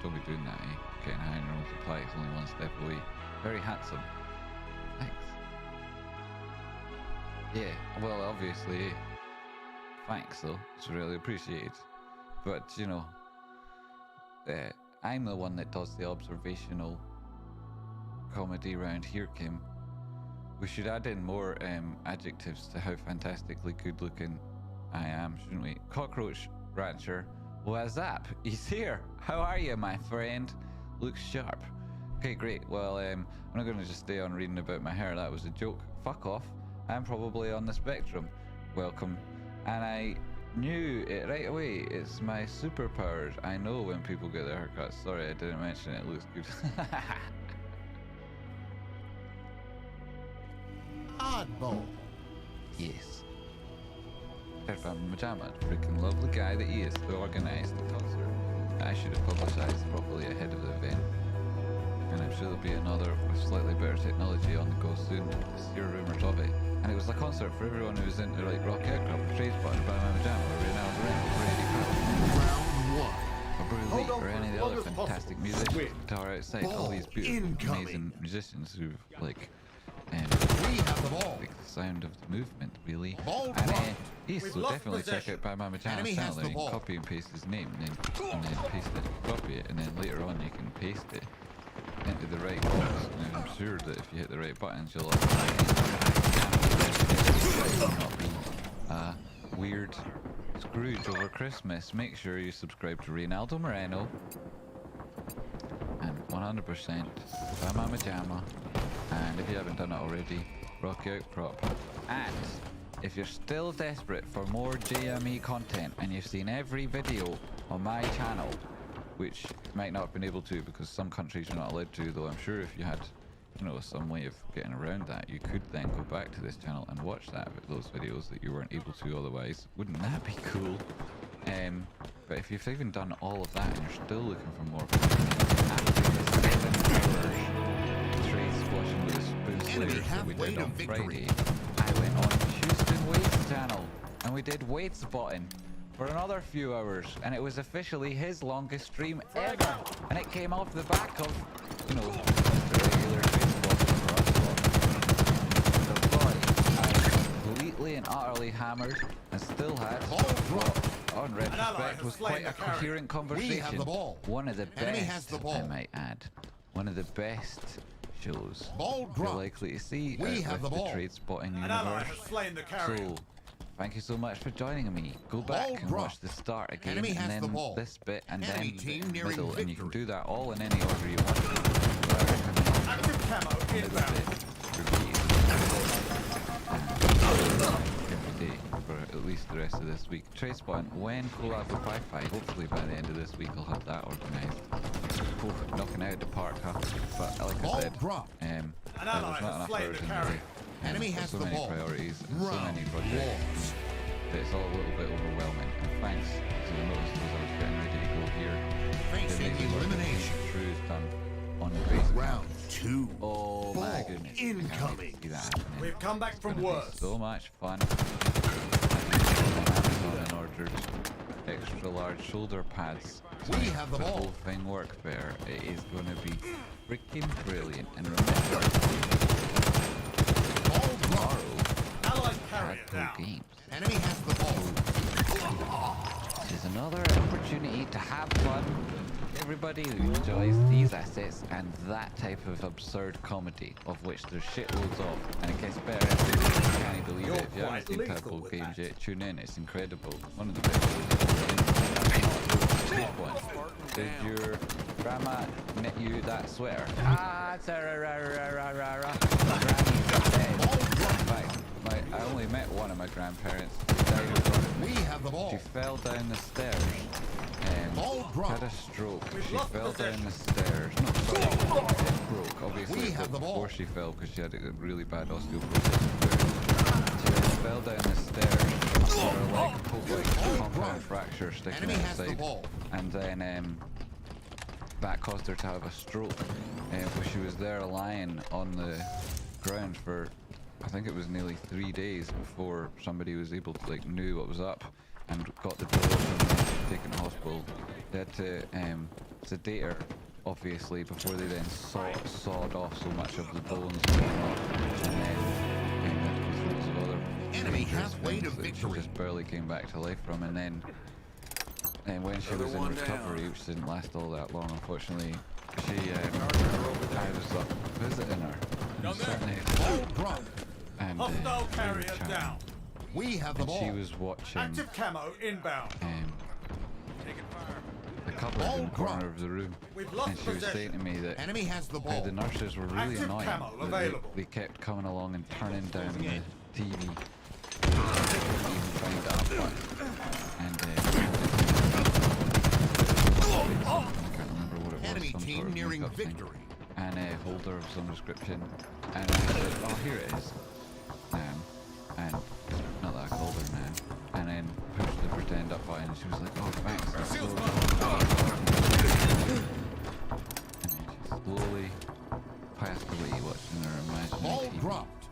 Don't be doing that, eh? Getting high in your own supply is only one step away. Very handsome. Thanks. Yeah, well, obviously, thanks though. It's really appreciated. But, you know, I'm the one that does the observational comedy around here, Kim. We should add in more adjectives to how fantastically good looking I am, shouldn't we? Cockroach Rancher. What's up? He's here. How are you, my friend? Looks sharp. Okay, great. Well, I'm not going to just stay on reading about my hair. That was a joke. Fuck off. I'm probably on the spectrum. Welcome. And I knew it right away. It's my superpowers. I know when people get their haircuts. Sorry, I didn't mention it. It looks good. Oddball. Yes. Perfect Pajama, freaking lovely guy that he is, who organised the concert. I should have publicised properly ahead of the event. And I'm sure there'll be another with slightly better technology on the go soon. Just hear rumours of it. And it was a concert for everyone who was into like rock aircraft, Trades Button, Batman Pajama, or Ronaldo Reynolds, Randy Round one. or Bruce Lee, or any of the other fantastic musicians. Guitar outside, all these beautiful, amazing musicians who've like We have the ball. like the sound of the movement, really. Ball And dropped. yes, We've so lost definitely check possession. out Batman Pajama's Enemy channel. has the There you can ball. copy and paste his name, and then paste it, copy it, and then later on you can paste it into the right box. And I'm sure that if you hit the right buttons, you'll not be weird Scrooge over Christmas. Make sure you subscribe to Reynaldo Moreno and 100% Batman Pajama. And if you haven't done it already, Rocky Outcrop. And if you're still desperate for more JME content and you've seen every video on my channel, which you might not have been able to because some countries you're not allowed to, though I'm sure if you had, you know, some way of getting around that, you could then go back to this channel and watch those videos that you weren't able to otherwise. Wouldn't that be cool? But if you've even done all of that and you're still looking for more, after the 7 hours trade squashing with the Spoon Slayers that we halfway did to on victory. Friday, I went on Houston Wade's channel and we did Wade spotting for another few hours, and it was officially his longest stream ever, and it came off the back of, you know, the regular trade spotting for us lot. The boy I completely and utterly hammered and still had, on retrospect, was quite a coherent conversation. We have the ball. One of the Enemy best, has the I ball. might add. One of the best shows Ball you're dropped. likely to see We have with the ball. trade spotting An ally universe. has slain the carrier. So, thank you so much for joining me. Go back and dropped. watch the start again, Enemy has and then the ball. this bit, and Enemy then team the nearing middle, and you can victory. do that all in any order you want. But I recommend Active camo this inbound. bit repeated every day for at least the rest of this week. Trace Spawn, when collab with Wi-Fi, hopefully by the end of this week I'll have that organised. Oh, knocking out the park, huh? But like I Ball said, dropped. there's ally not has enough slain hours the in the carrier. day. Enemy There's has so the many ball. priorities and so many Round projects. lost. That it's all a little bit overwhelming. And thanks to the notices I was getting ready to go here. Facing elimination. True's done on the base. Round two. Oh my Ball goodness. incoming. I can't wait to see that happening. We've come back It's from gonna be worse. so much fun. I went on Amazon and ordered extra large shoulder pads. to We make have the the ball. whole thing work better. It is going to be freaking brilliant. And remember, Ball dropped. tomorrow, Allied carrier Tadpole down. Games. Enemy has the ball. This is another opportunity to have fun. Everybody who enjoys these assets and that type of absurd comedy, of which there's shitloads of, and it gets better every week. I can't believe You're it. If you haven't quite seen lethal Tadpole with Games that. yet, tune in. It's incredible. One of the best shows ever. Did your grandma knit you that sweater? Ah, it's a ra-ra-ra-ra-ra-ra. Granny's dead. In fact, I only met one of my grandparents. She died of We have the ball. She fell down the stairs Ball had dropped. a stroke. We've She lost fell down possession. the stairs. No, sorry, it broke. Obviously, We it have broke the ball. before she fell because she had a really bad osteoporosis. She then fell down the stairs. Her leg pulled like a compound fracture sticking Enemy out has the the side, ball. and then that caused her to have a stroke. But she was there lying on the ground for, I think it was nearly 3 days before somebody was able to knew what was up and got the door open and taken to hospital. They had to sedate her, obviously, before they then sawed off so much of the bones and whatnot, and then there was loads of other Enemy dangerous halfway to things that she victory. just barely came back to life from, and then when she was in recovery, which didn't last all that long, unfortunately, I was up visiting her. Down there. Certainly, Ball dropped. and Hostile we were carrier chatting, down. We have the and she ball. was watching Active camo inbound. Taking fire. the cupboard in the Ball corner dropped. of the room, We've lost and she was saying to me that Enemy has the how ball. the nurses were really Active annoying. camo that available. they kept coming along and turning down the TV. Couldn't even find it up button. And I can't remember what it was. Enemy Some team sort of nearing makeup thing. victory. And a holder of some description. And I said, oh, here it is. And not that I called her man. And then pushed the pretend up button, and she was like, oh, thanks. And then she slowly passed away watching her imaginary Ball TV. dropped.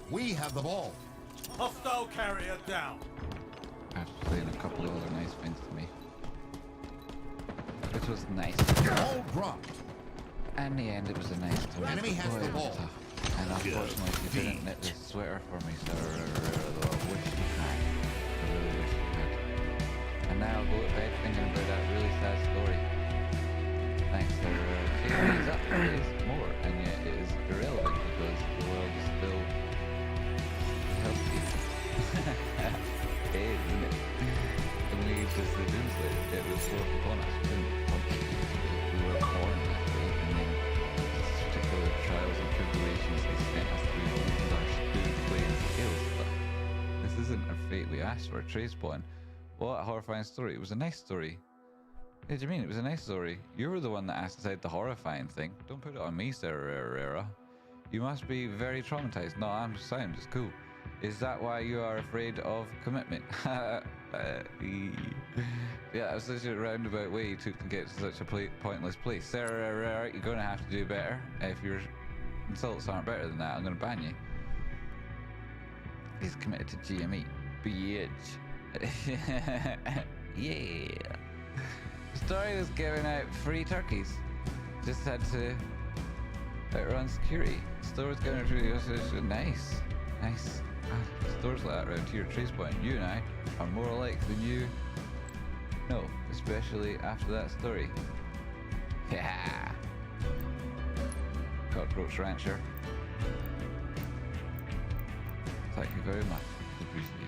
We have the ball. Hostile carrier down. After saying a couple of other nice things to me. Which was nice. Ball dropped. In the end, it was a nice time. Enemy has Boy, the it was ball. tough. And unfortunately, she didn't knit this sweater for me, so though I wish she had. I really wish she had. And now I'll go to bed thinking about that really sad story. Thanks, Sarah. It is up, it is more, and yet it is irrelevant because the world is still healthy. It is, isn't it? And we just the doomsday. It was forced upon us. We didn't want it. We were born that way, and then these particular trials and tribulations they sent us through with our spoon playing skills. But this isn't a fate we asked for. Trace spawn. What a horrifying story. It was a nice story. What do you mean? It was a nice story. You were the one that asked aside the horrifying thing. Don't put it on me, Sarah Herrera. You must be very traumatized. No, I'm sound. It's cool. Is that why you are afraid of commitment? Yeah, it was such a roundabout way you took to get to such a pointless place. Sarah Herrera, you're going to have to do better. If your insults aren't better than that, I'm going to ban you. He's committed to GME. Bitch. Yeah. Story was giving out free turkeys. Just had to outrun security. Store was giving out free. Nice. Nice. Stores like that around here. Trace point. You and I are more alike than you know, especially after that story. Yeah. Cockroach Rancher. Thank you very much. Appreciate it.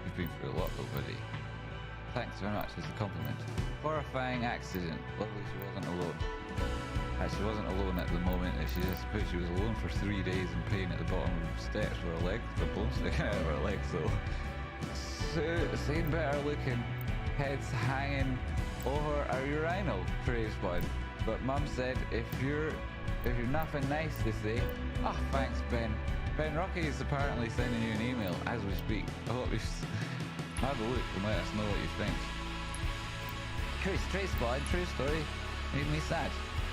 You've been through a lot though, buddy. Thanks very much as a compliment. Horrifying accident. Luckily she wasn't alone. She wasn't alone at the moment that she just put. She was alone for 3 days in pain at the bottom of the steps where her legs were both sticking out of her legs. So, seen better looking, heads hanging over a urinal trays one. But Mum said if you're nothing nice to say, oh thanks Ben. Ben Rocky is apparently sending you an email as we speak. I hope you have a look and let us know what you think. Chris Trace Blood, true story, made me sad.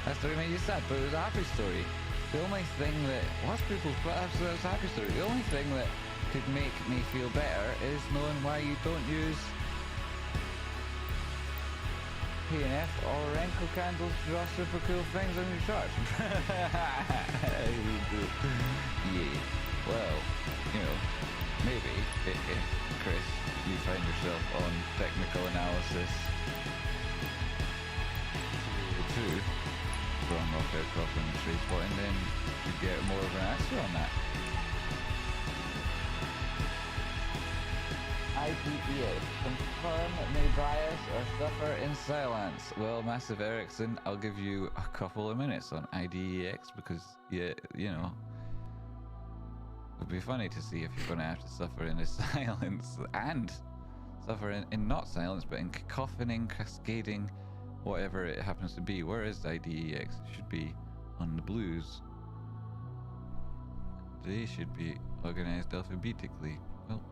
That story made you sad, but it was a happy story. The only thing that lots of people perhaps it was a happy story. The only thing that could make me feel better is knowing why you don't use P&F or Renko candles to draw super cool things on your charts. Yeah. Well, you know, maybe if Chris, you find yourself on technical analysis 2 from Rocket Crop and Trace Spot, and then you get more of an answer on that. IPEA. Confirm may bias or suffer in silence. Well, Massive Ericsson, I'll give you a couple of minutes on IDEX because, yeah, you know, it'd be funny to see if you're going to have to suffer in this silence. And suffer in not silence, but in cacophoning, cascading, whatever it happens to be. Where is IDEX? It should be on the blues. They should be organized alphabetically. Well,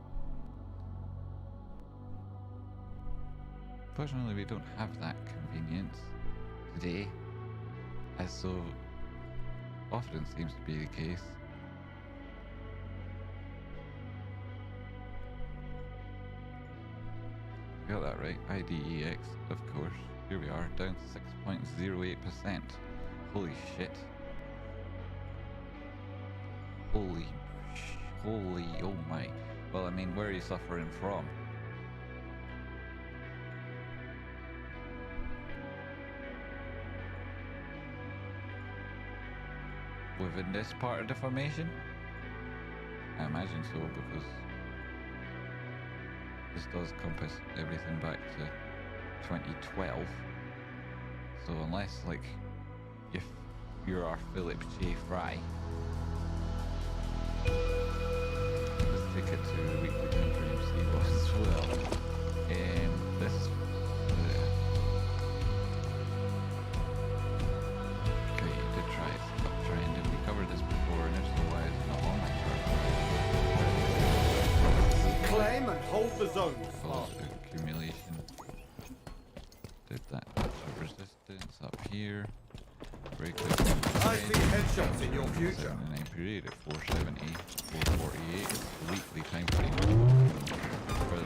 fortunately we don't have that convenience today, as so often seems to be the case. Got that right. IDEX, of course. Here we are, down to 6.08%. Holy shit. Holy, oh my. Well, I mean, where are you suffering from? Within this part of the formation? I imagine so, because this does compass everything back to 2012. So unless, like, if you're our Philip J. Fry, let's take it to the weekly time frame, see what as well. This okay, you did try it. Stop trying. Did we cover this before? And if so, why is it not on my chart? Claim and hold the zone. Follows accumulation. Did that touch of resistance up here. Break this. I see headshots in your future. 79 period at 470, 448. It's the weekly time frame.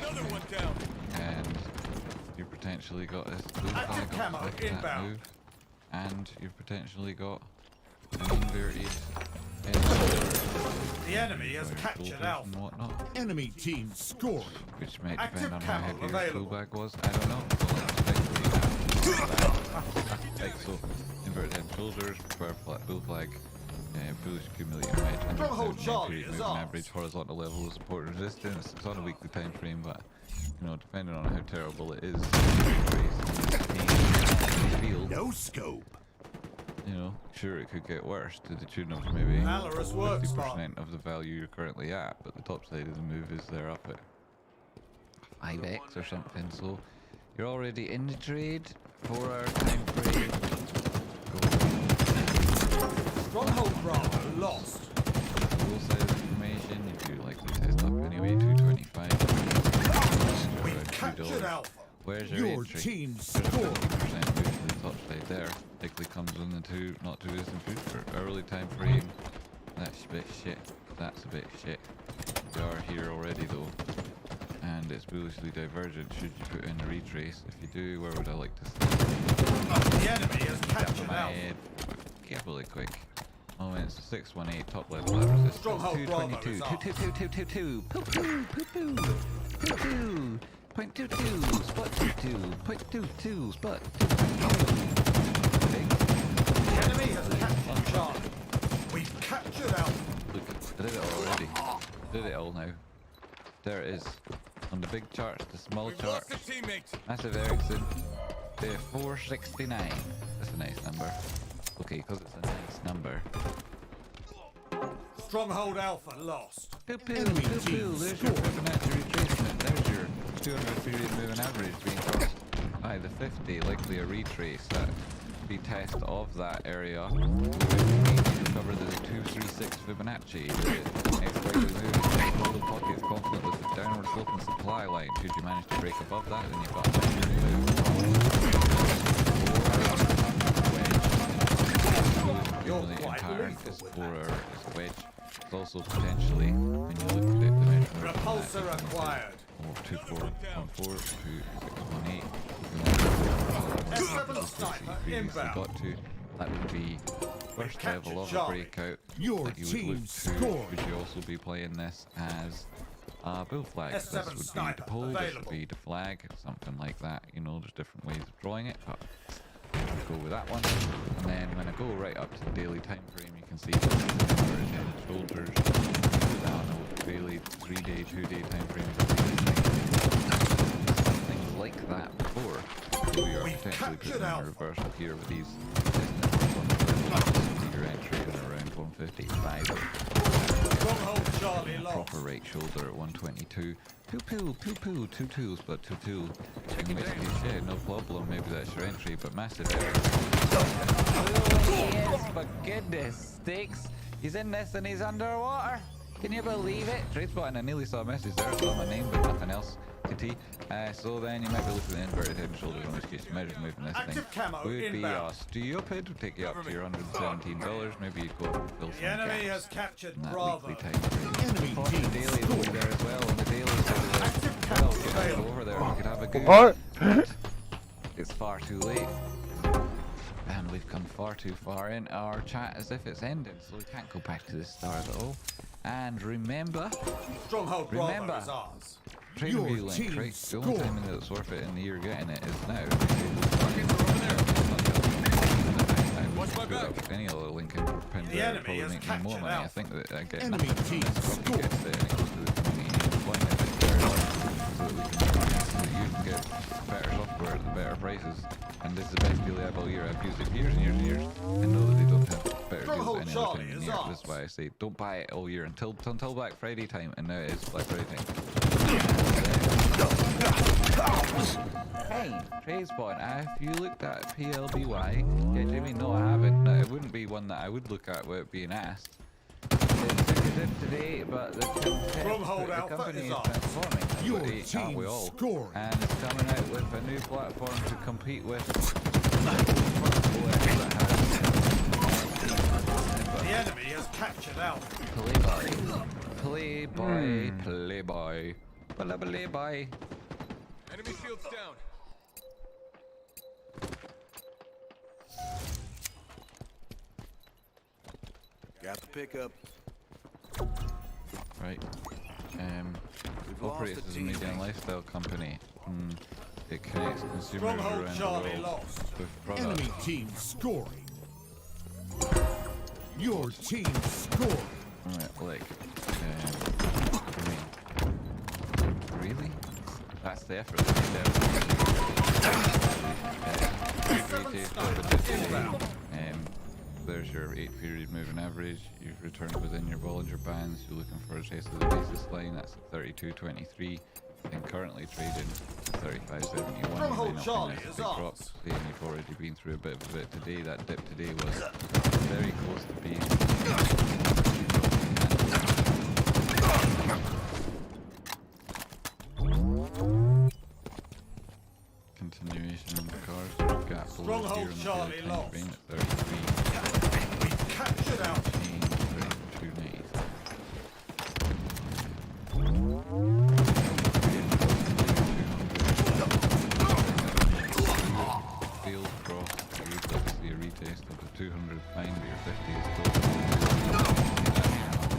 Another one down. And you potentially got this blue Active flag camo off that inbound. move. And you've potentially got an inverted The enemy has captured Alpha. and whatnot, Enemy team scoring. which might Active depend on how camo heavy your available. pullback was. I don't know. So let's speculate. Right, so inverted head and shoulders, square flat bull flag, bullish accumulating wedge, and Stronghold Charlie period is moving ours. average horizontal level of support and resistance. It's on a weekly time frame, but you know, depending on how terrible it is, field, No scope. you know, sure it could get worse to the tune of maybe Valorous work, 50% of the value you're currently at, but the top side of the move is they're up at 5x or something, so you're already in the trade. 4 hour time frame. Stronghold Bravo lost. Full size information, you do likely test up anyway, 225. We Around captured $2. Alpha. Where's your Your entry? team There's a scored. 50% move to the top side there. Likely comes in the not too distant future. Early time frame. That's a bit shit. That's a bit shit. We are here already though. And it's bullishly divergent. Should you put in a retrace? If you do, where would I like to see? The enemy has captured My Alpha. head. Carefully quick. Moments 618 top level at resistance. Stronghold Bravo 222. is ours. 222. Poo poo. Poo poo. Poo poo. Point 22. Spot 22. Point 22. Spot 22. The enemy has captured Charlie. We've captured Alpha. Look, I did it already. Did it all now. There it is. On the big charts, the small We've charts. lost a teammate. Massive Ericsson. They're 469. That's a nice number. Okay, because it's a nice number. Stronghold Alpha lost. Poo poo, Enemy poo poo. team There's your scored. Fibonacci retracement. There's your 200 period moving average being crossed by the 50. Likely a retrace. That would be test of that area. We would cover the 236 Fibonacci. The next likely move is golden pockets confident with the downward sloping supply line. Should you manage to break above that, then you've got a nice move. You're The quite entire lethal is with 4 that. hour is a wedge. It's also potentially, when you look at it, the measurement Repulsor acquired. 2414 to 618. S7 sniper inbound. Got to. That would be first captured level of a Charlie. breakout. Your that you would team look to. scored. Would you also be playing this as a bull flag? S7 This would be sniper the pole, this available. would be the flag, something like that. You know, there's different ways of drawing it, but I'll go with that one. And then when I go right up to the daily time frame, you can see the inverted head and shoulders. Down a daily 3-day, 2-day time frames. Things like that before. We are We've potentially captured putting in a Alpha. reversal here with these. your entry in around 155. Stronghold Charlie lost. Proper right shoulder at 122. Two tools, but two tool. In which case, yeah, no problem. Maybe that's your entry, but massive error. Oh, yes, for goodness sakes. He's in this and he's underwater. Can you believe it? Tradespot, and I nearly saw a message there. I saw my name, but nothing else. TT. So then you might be looking at the inverted head and shoulders, in which case you measure moving this Active thing. camo Would be inbound. stupid. Would take you up to your $117. Maybe you'd go and fill The some enemy gaps has captured in that Bravo. weekly time frame. Enemy Of course, the team dailies will be there as well. And the dailies will be there. Active Well, camo you could available. go over there and you could have a good. What? But it's far too late. And we've come far too far in our chat as if it's ended, so we can't go back to the start at all. And remember, Stronghold Remember. Bravo is ours. trade Your review link, team right? The only scored. time in that's worth it and you're getting it is now. Watch my back. Any other link in pinned The there enemy would probably has make me more captured money. I Alpha. think that I get Enemy nothing from team this. Probably scored. gets it and it goes to the community employment bit there, so that you can get better software at the better prices. And this is the best deal I have all year. I've used it for years and years and years, and know that they don't have better deals Stronghold any other Charlie time in is the year. ours. This is why I say don't buy it all year until Black Friday time, and now it is Black Friday time. Hey, Tradespot, if you looked at PLBY, yeah, Jimmy, no, I haven't. No, it wouldn't be one that I would look at without being asked. It did today, but the Stronghold Alpha company is is ours. transforming. Your Aren't we team all? scored. And it's coming out with a new platform to compete with. The enemy has captured Alpha. Playboy. Playboy. Enemy shields down. Got the pickup. Right. We've lost Operates a as a media and teammate. lifestyle company. It connects consumers Stronghold around Charlie the world lost. with products. Enemy team scoring. Your team scored. Right, like, I mean, really? That's the effort. There's your 8-period moving average. You've returned within your Bollinger Bands. You're looking for a chase of the basis line. That's at 32.23. And currently trading 35.71. Stronghold Charlie is drop. ours. Seeing you've already been through a bit of it today. That dip today was very close to being. Continuation on the cars. Gap below Stronghold here in the Charlie daily time lost. frame at 33. We've captured Alpha. 290. Field cross, you would like to see a retest of the 200 find, but your 50 is still.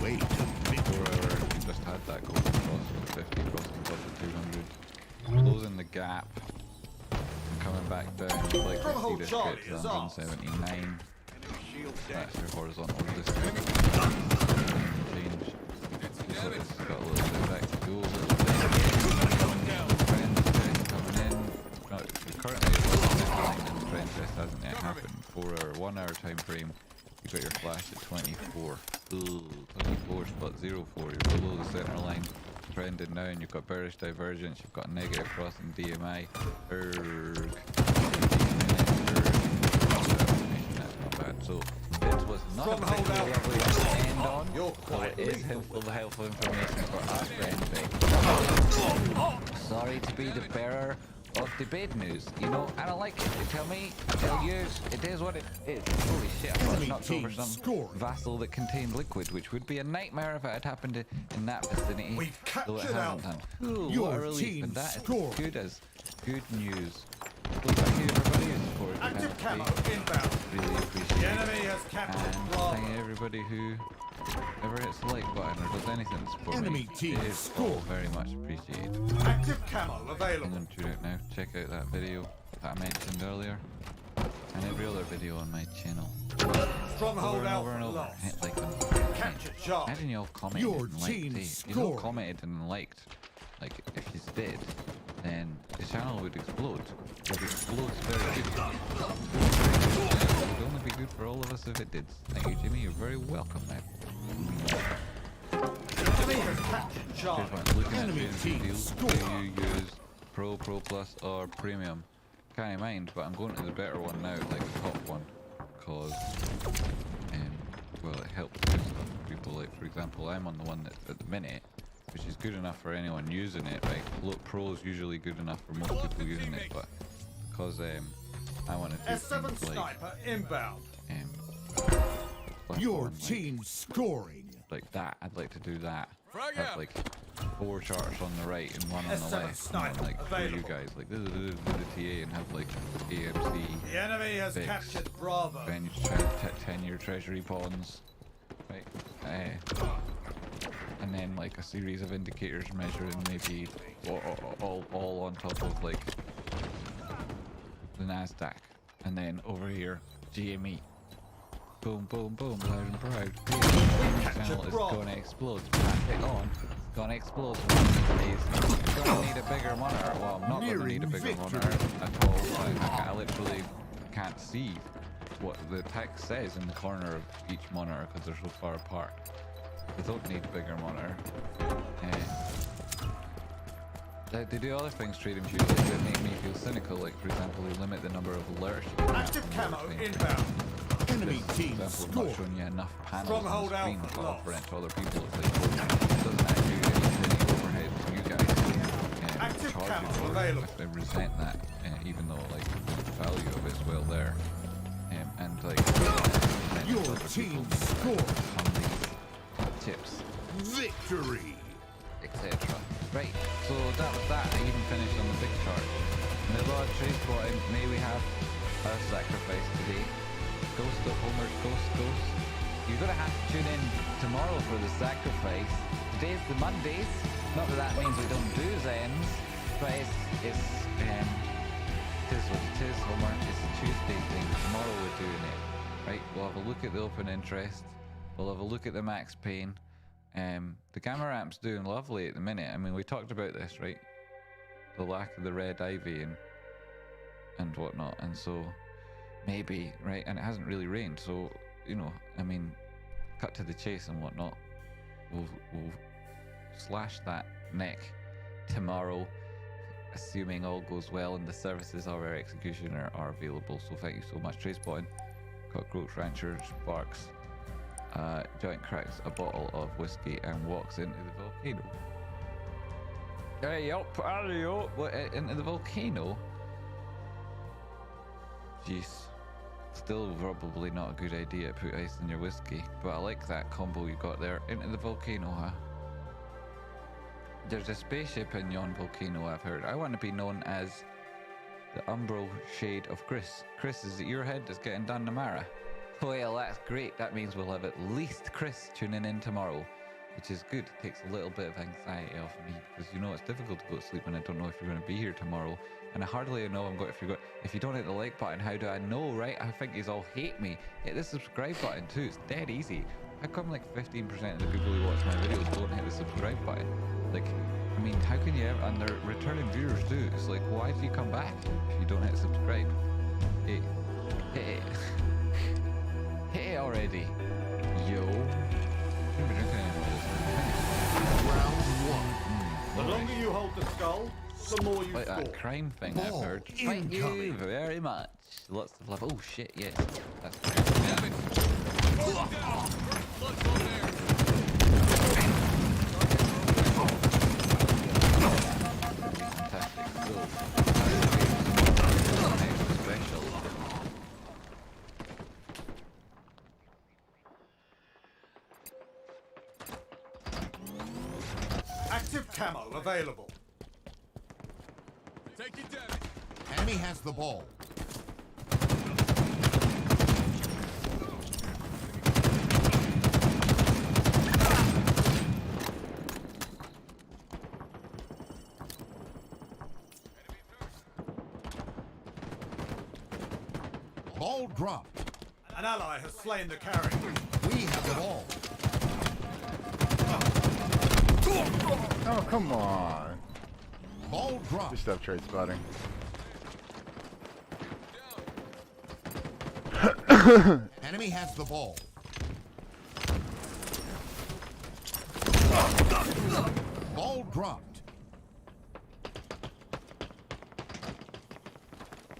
Way to victory. 4 hour, you just had that golden cross with 50 crossing above the 200. Closing the gap. And coming back down, you'd like to see Stronghold this Charlie get to is ours. 179. Shields down. That's your horizontal distance. Change. Just like this has got a little bit back to go. Trend test coming in. No, currently it's 59 and the trend test hasn't yet happened. 4 hour, 1 hour time frame. You got your flash at 24. Ooh, 24 spot 04. You're below the center line. Trending now, and you've got bearish divergence. You've got negative crossing DMI. Erg. That's not bad. So this was not a Stronghold particularly Alpha. lovely one to end on. You're So quite it is lethal. helpful information for our friends. Sorry to be the bearer of the bad news. You know, I don't like it. They tell me, I tell you, it is what it is. Holy shit, I thought Enemy it knocked over team some scored. vassal that contained liquid, which would be a nightmare if it had happened in that vicinity. We've Though it captured hasn't Alpha. done. Ooh, Your what a relief. team And that is scored. as good as good news. Well, thank you everybody who supported the Active campaign. camo inbound. Really appreciate The it. enemy has captured And Bravo. thank everybody who ever hits the like button or does anything to support Enemy me. team It is all scored. very much appreciated. Active camo I'm available. going to tune out now. Check out that video that I mentioned earlier. And every other video on my channel. Over Stronghold and over Alpha and over. lost. Hit like them. Captured Charlie. Imagine you all commented Your and liked. team You all scored. commented and liked. Like, if you did, then the channel would explode. It explodes very good. It would only be good for all of us if it did. Thank you, Jimmy. You're very welcome, man. Enemy has captured Charlie. Here's one. Looking at Enemy James team Field, score. do you use Pro, Pro Plus, or Premium? Can't mind, but I'm going to the better one now, like the top one, because well, it helps do stuff for people. Like, for example, I'm on the one that's at the minute, which is good enough for anyone using it, right? Look, Pro is usually good enough for most people using it, but because I want to do S7 things like sniper inbound. like Your going, team scoring. like that. I'd like to do that. Frag Have out. like 4 charts on the right and 1 on the S7 left, and sniper then, like for you available. guys, like this is the TA, and have like AMC, The enemy has Vex, captured Bravo. Bench, 10-year treasury bonds, right? And then like a series of indicators measuring maybe all on top of like the Nasdaq, and then over here GME. Boom, boom, boom, loud and proud. The channel is going to explode. Pass it on. It's going to explode. It's going to need a bigger monitor. Well, I'm not going to need a bigger monitor at all. I literally can't see what the text says in the corner of each monitor because they're so far apart. I don't need a bigger monitor. They do other things, Trading Views, that make me feel cynical. Like, for example, they limit the number of alerts you can Active have camo on the screen. inbound. Enemy For team example, not score. showing you enough panels Stronghold on the screen Alpha to lost. offer it to other people. It's like, it doesn't add you any overhead to you guys. Active Charge you camo for it. available. I resent that, even though like the value of it's well there. And like Your team score. on these tips, Victory. etc. Right, so that was that. I even finished on the big chart. Miller, Trace Bottom, may we have a sacrifice today? Ghost of Homer's Ghost. You're gonna have to tune in tomorrow for the sacrifice. Today's the Mondays. Not that that means we don't do Zens, but it is what it is, Homer. It's a Tuesday thing. Tomorrow we're doing it. Right, we'll have a look at the open interest. We'll have a look at the max pain. The gamma ramp's doing lovely at the minute. I mean, we talked about this, right? The lack of the red ivy and whatnot, and so maybe, right? And it hasn't really rained, so you know, I mean, cut to the chase and whatnot. We'll slash that neck tomorrow, assuming all goes well and the services of our executioner are available. So thank you so much, Tracebotting, Cockroach Rancher, Sparks. Joint cracks a bottle of whiskey and walks into the volcano. Hey, up, Ario! What, into the volcano? Jeez. Still probably not a good idea to put ice in your whiskey, but I like that combo you got there. Into the volcano, huh? There's a spaceship in yon volcano, I've heard. I want to be known as the Umbro Shade of Chris. Chris, is it your head that's getting done tomorrow? Well, that's great. That means we'll have at least Chris tuning in tomorrow, which is good. It takes a little bit of anxiety off me, because you know it's difficult to go to sleep when I don't know if you're going to be here tomorrow, and I hardly know if you don't hit the like button, how do I know, right? I think you all hate me. Hit the subscribe button too. It's dead easy. How come like 15% of the people who watch my videos don't hit the subscribe button? Like, I mean, how can you ever? And they're returning viewers too. It's like, why do you come back if you don't hit subscribe? Hit it. Hit it already. Yo. Shouldn't be drinking any more of this. Round one. The longer you hold the skull, the more you Like score. that crime thing I've Ball heard. Thank you incoming. very much. Lots of love. Oh shit, yes. That's fantastic. Cool. Extra special. Active camo available. Take it down. Enemy has the ball. Ball dropped. An ally has slain the carrier. We have the ball. Oh, come on. Ball dropped. Good stuff, trade spotting. Enemy has the ball. Ball dropped.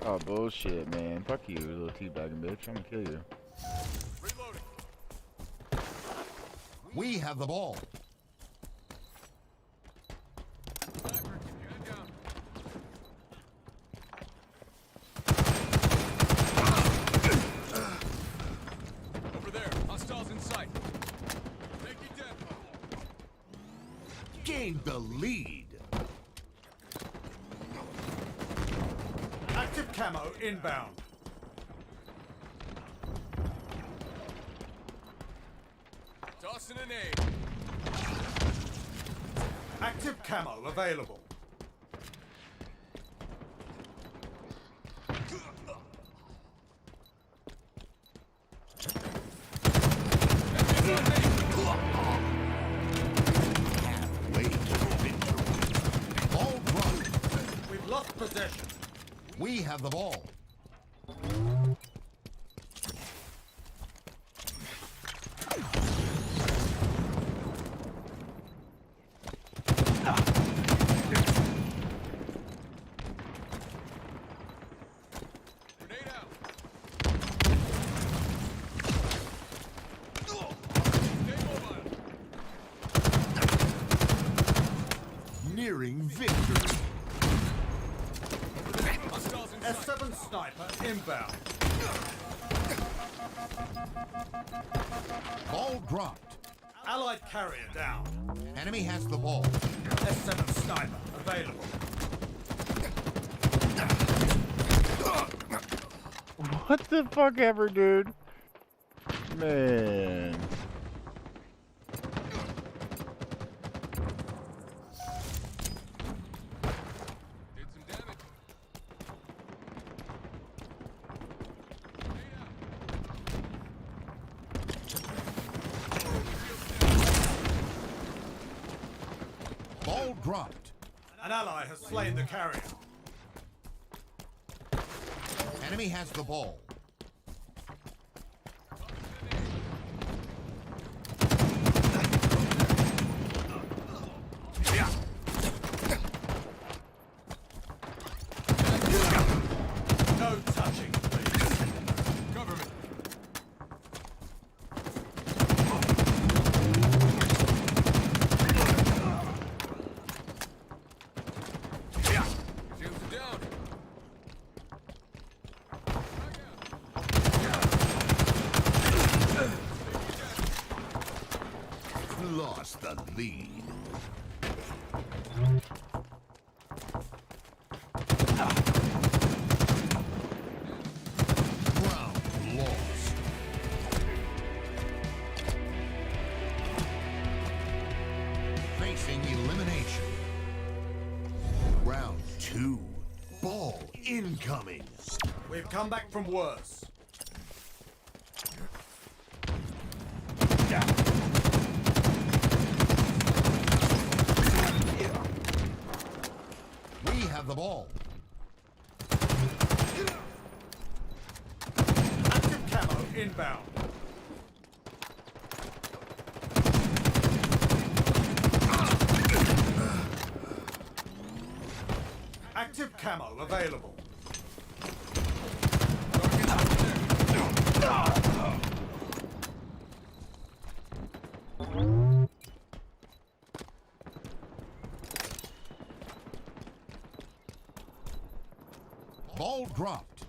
Oh, bullshit, man. Fuck you, little teabagging bitch. I'm gonna kill you. Reloading. We have the ball. Sniper, keep your head down. Over there. Hostiles in sight. Take it down. Gained the lead. Active camo inbound. Tossing an aid. Active camo available. Halfway to victory. Ball dropped. We've lost possession. We have the ball. Grenade out. Stay mobile. Nearing victory. Hostiles in sight. S7 sniper inbound. Ball dropped. Allied carrier down. Enemy has the ball. S7 sniper available. What the fuck ever, dude? Man. Did some damage. Ball dropped. An ally has slain the carrier. Enemy has the ball. No touching, please. Cover me. Shields are down. Lost the lead. Round lost. Facing elimination. Round 2. Ball incoming. We've come back from worse. We have the ball. Active camo inbound. Active camo available. Ball dropped.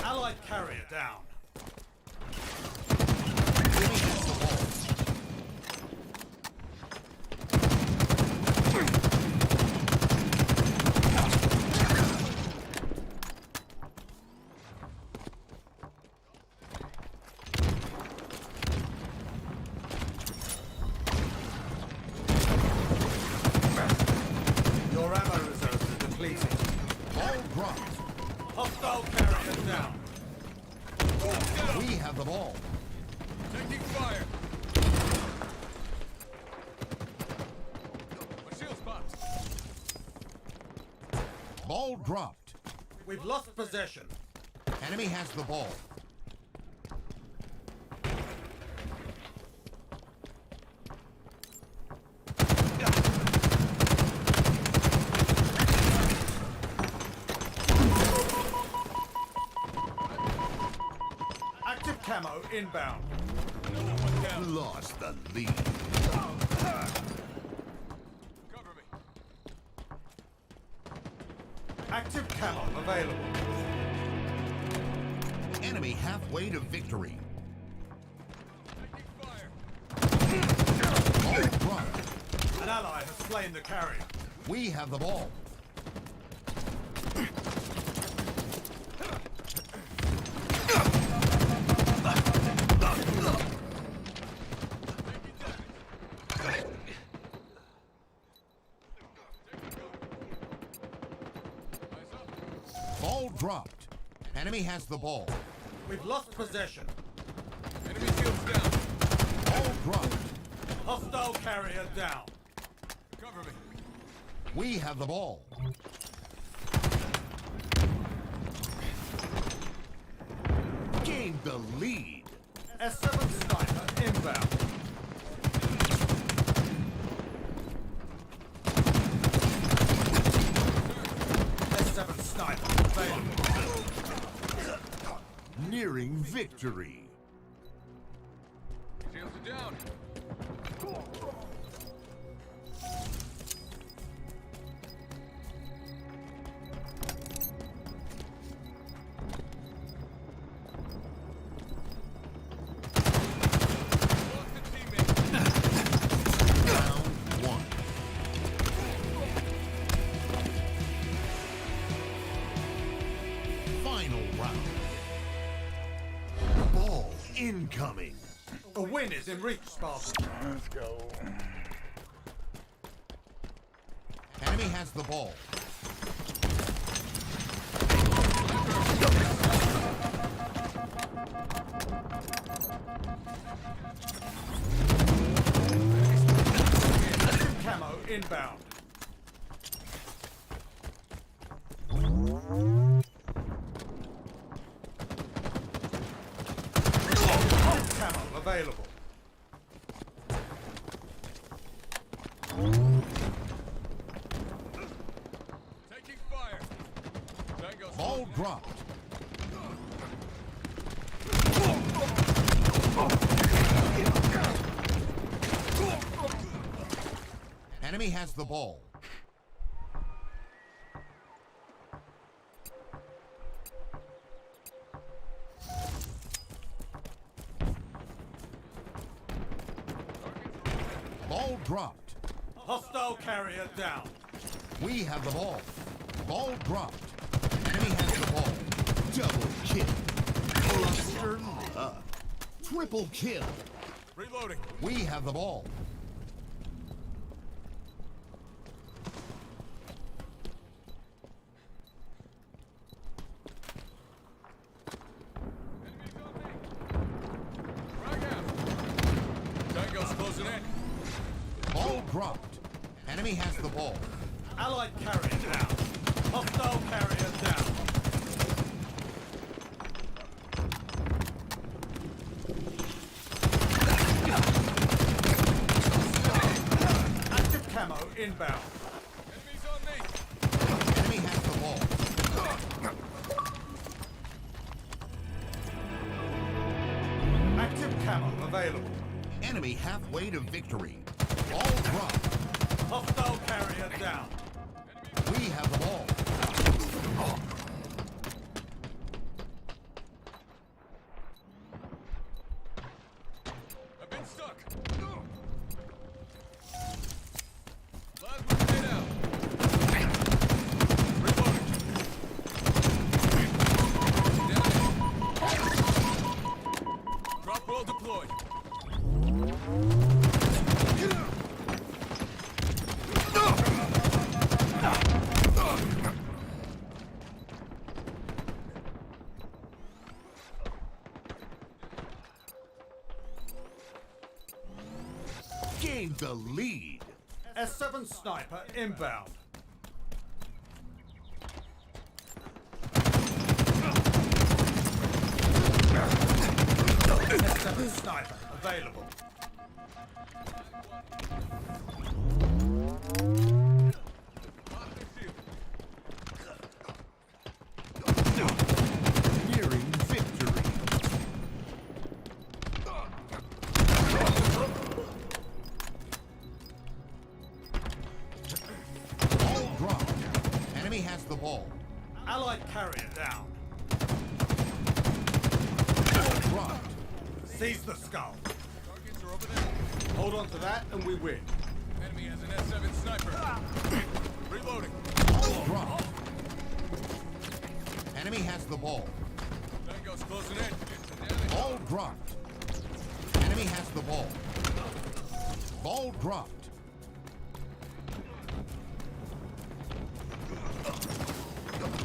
Allied carrier down. Enemy has the ball. Your ammo reserves are depleted. Ball dropped. Hostile carrier down. We have the ball. Taking fire. My shield spots. Ball dropped. We've lost possession. Enemy has the ball. Active camo inbound. Lost the lead. Cover me. Active camo available. Enemy halfway to victory. Taking fire. Ball dropped. An ally has slain the carrier. We have the ball. Ball dropped. Enemy has the ball. We've lost possession. Enemy shields down. Ball dropped. Hostile carrier down. Cover me. We have the ball. Gained the lead. S7 sniper inbound. S7 sniper available. Nearing victory. Shields are down. Lost a teammate. Round one. Final round. Ball incoming. A win is in reach, Spartan. Let's go. Enemy has the ball. Active camo inbound. Active camo available. Taking fire. Tango's Ball dropped. Enemy has the ball. Ball dropped. Hostile carrier down. We have the ball. Ball dropped. Enemy has the ball. Double kill. Cluster luck. Triple kill. reloading. We have the ball. Enemies on me. Frag out. Tango's closing in. Ball dropped. Enemy has the ball. Allied carrier down. Hostile carrier down. Active camo inbound. Enemies on me. Enemy has the ball. Active camo available. Enemy halfway to victory. Ball dropped. Hostile carrier down. We have the ball. I've been stuck. Plasma grenade out. Reloading. Down. Drop well deployed. Gained the lead. S7 sniper inbound. S7 sniper available. Nearing victory. Ball dropped. Enemy has the ball. Allied carrier down. Ball dropped. Seize the skull. Targets are over there. Hold on to that and we win. Enemy has an S7 sniper. Reloading. Ball dropped. Enemy has the ball. Tango's closing in. Ball dropped. Enemy has the ball. Ball dropped.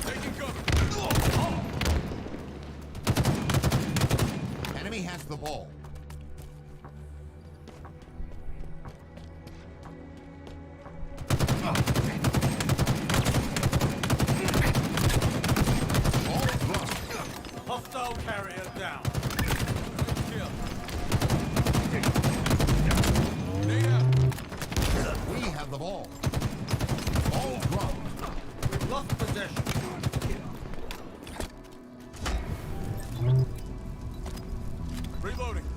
Taking cover. Enemy has the ball. Ball dropped. Hostile carrier down. Kill. Grenade out. We have the ball. Ball dropped. We've lost possession. Reloading.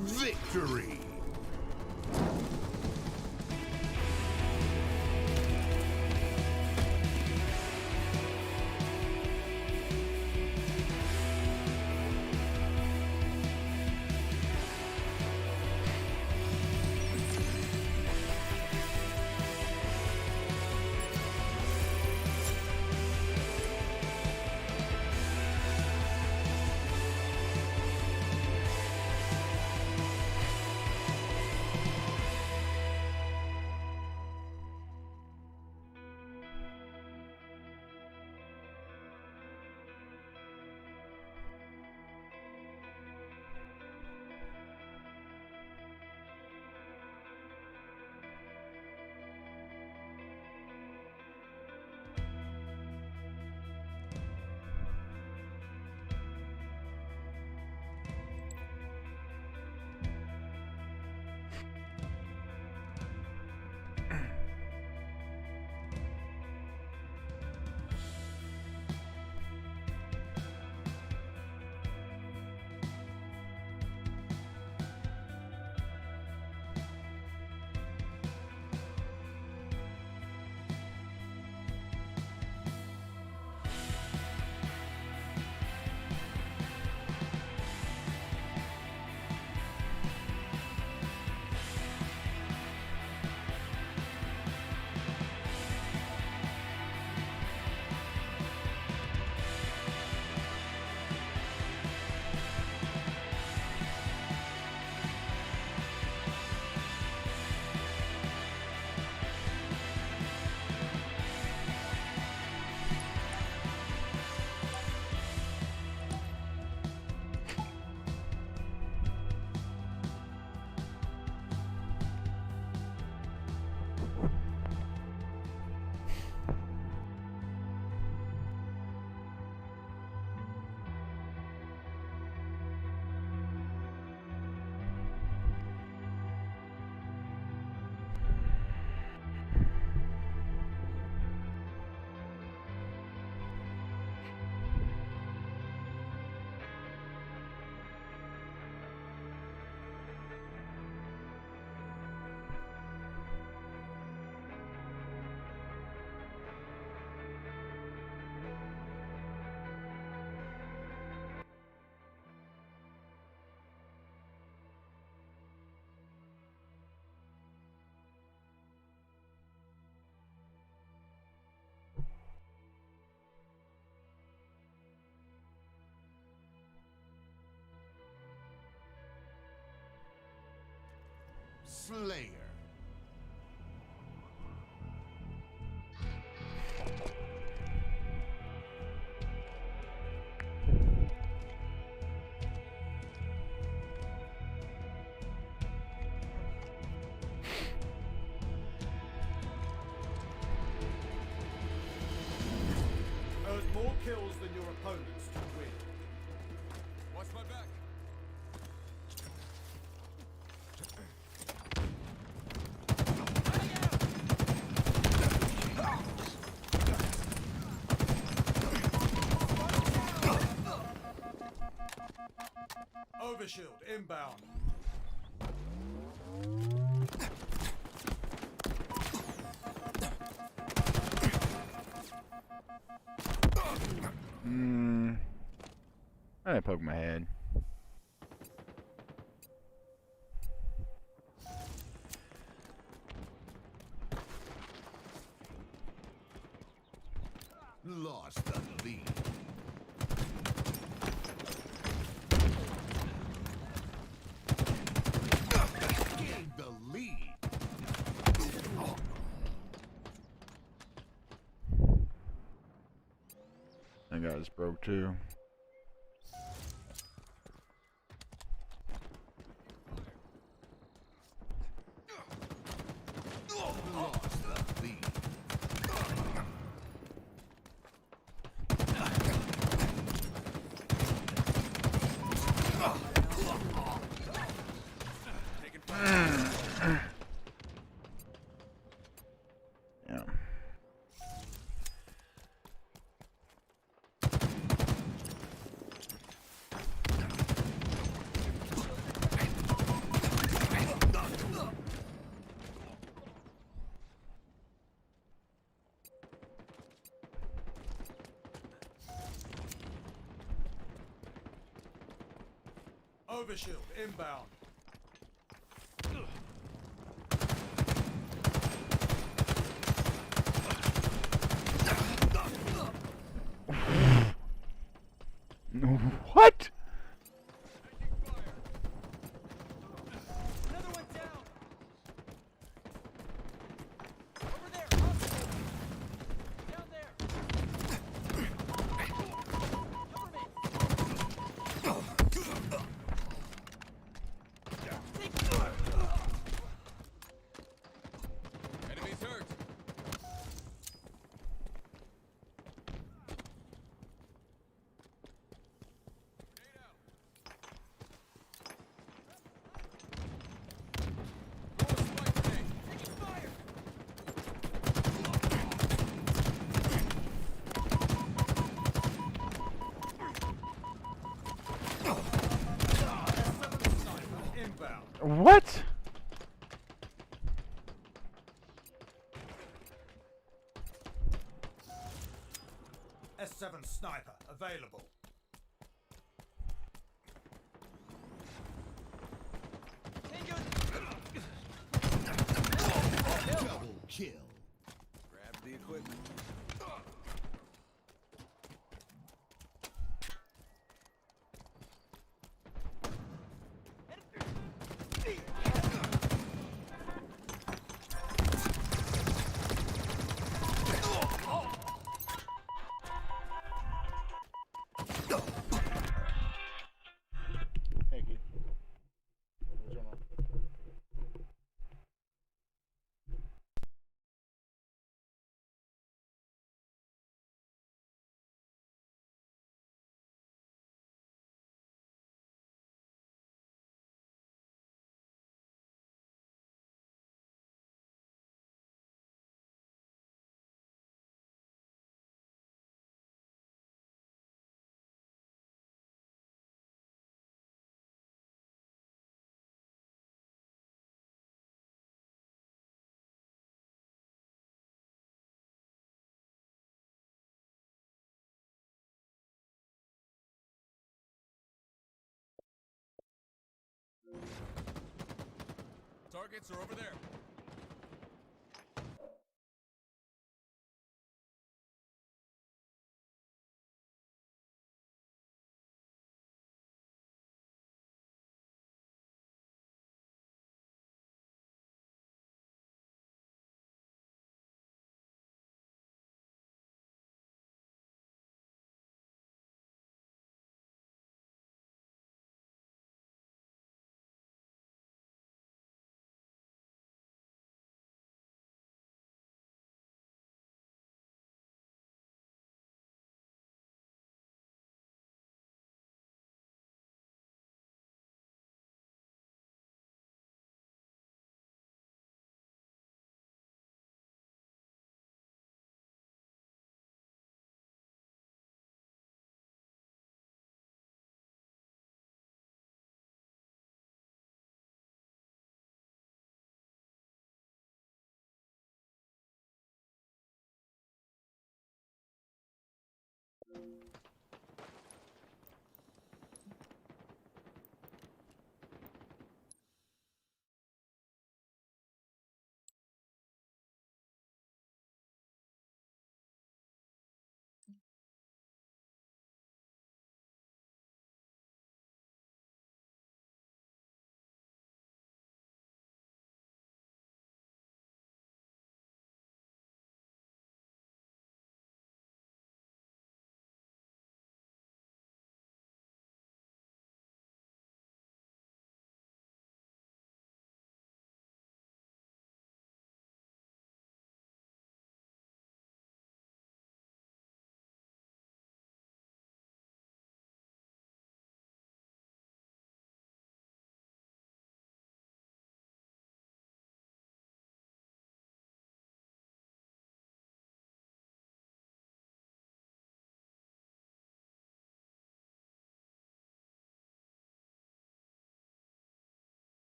Victory. Slayer. Earn more kills than your opponents to win. Watch my back. Overshield inbound. I didn't poke my head. Lost the lead. Gained the lead. I got this broke too. Lost the lead. Yeah. Overshield inbound. What? Another one down. Over there. Hospital. Down there. Enemies hurt. Inbound. What? S7 sniper available. Double kill. Grab the equipment. Hey, Keith. What's going on? Targets are over there.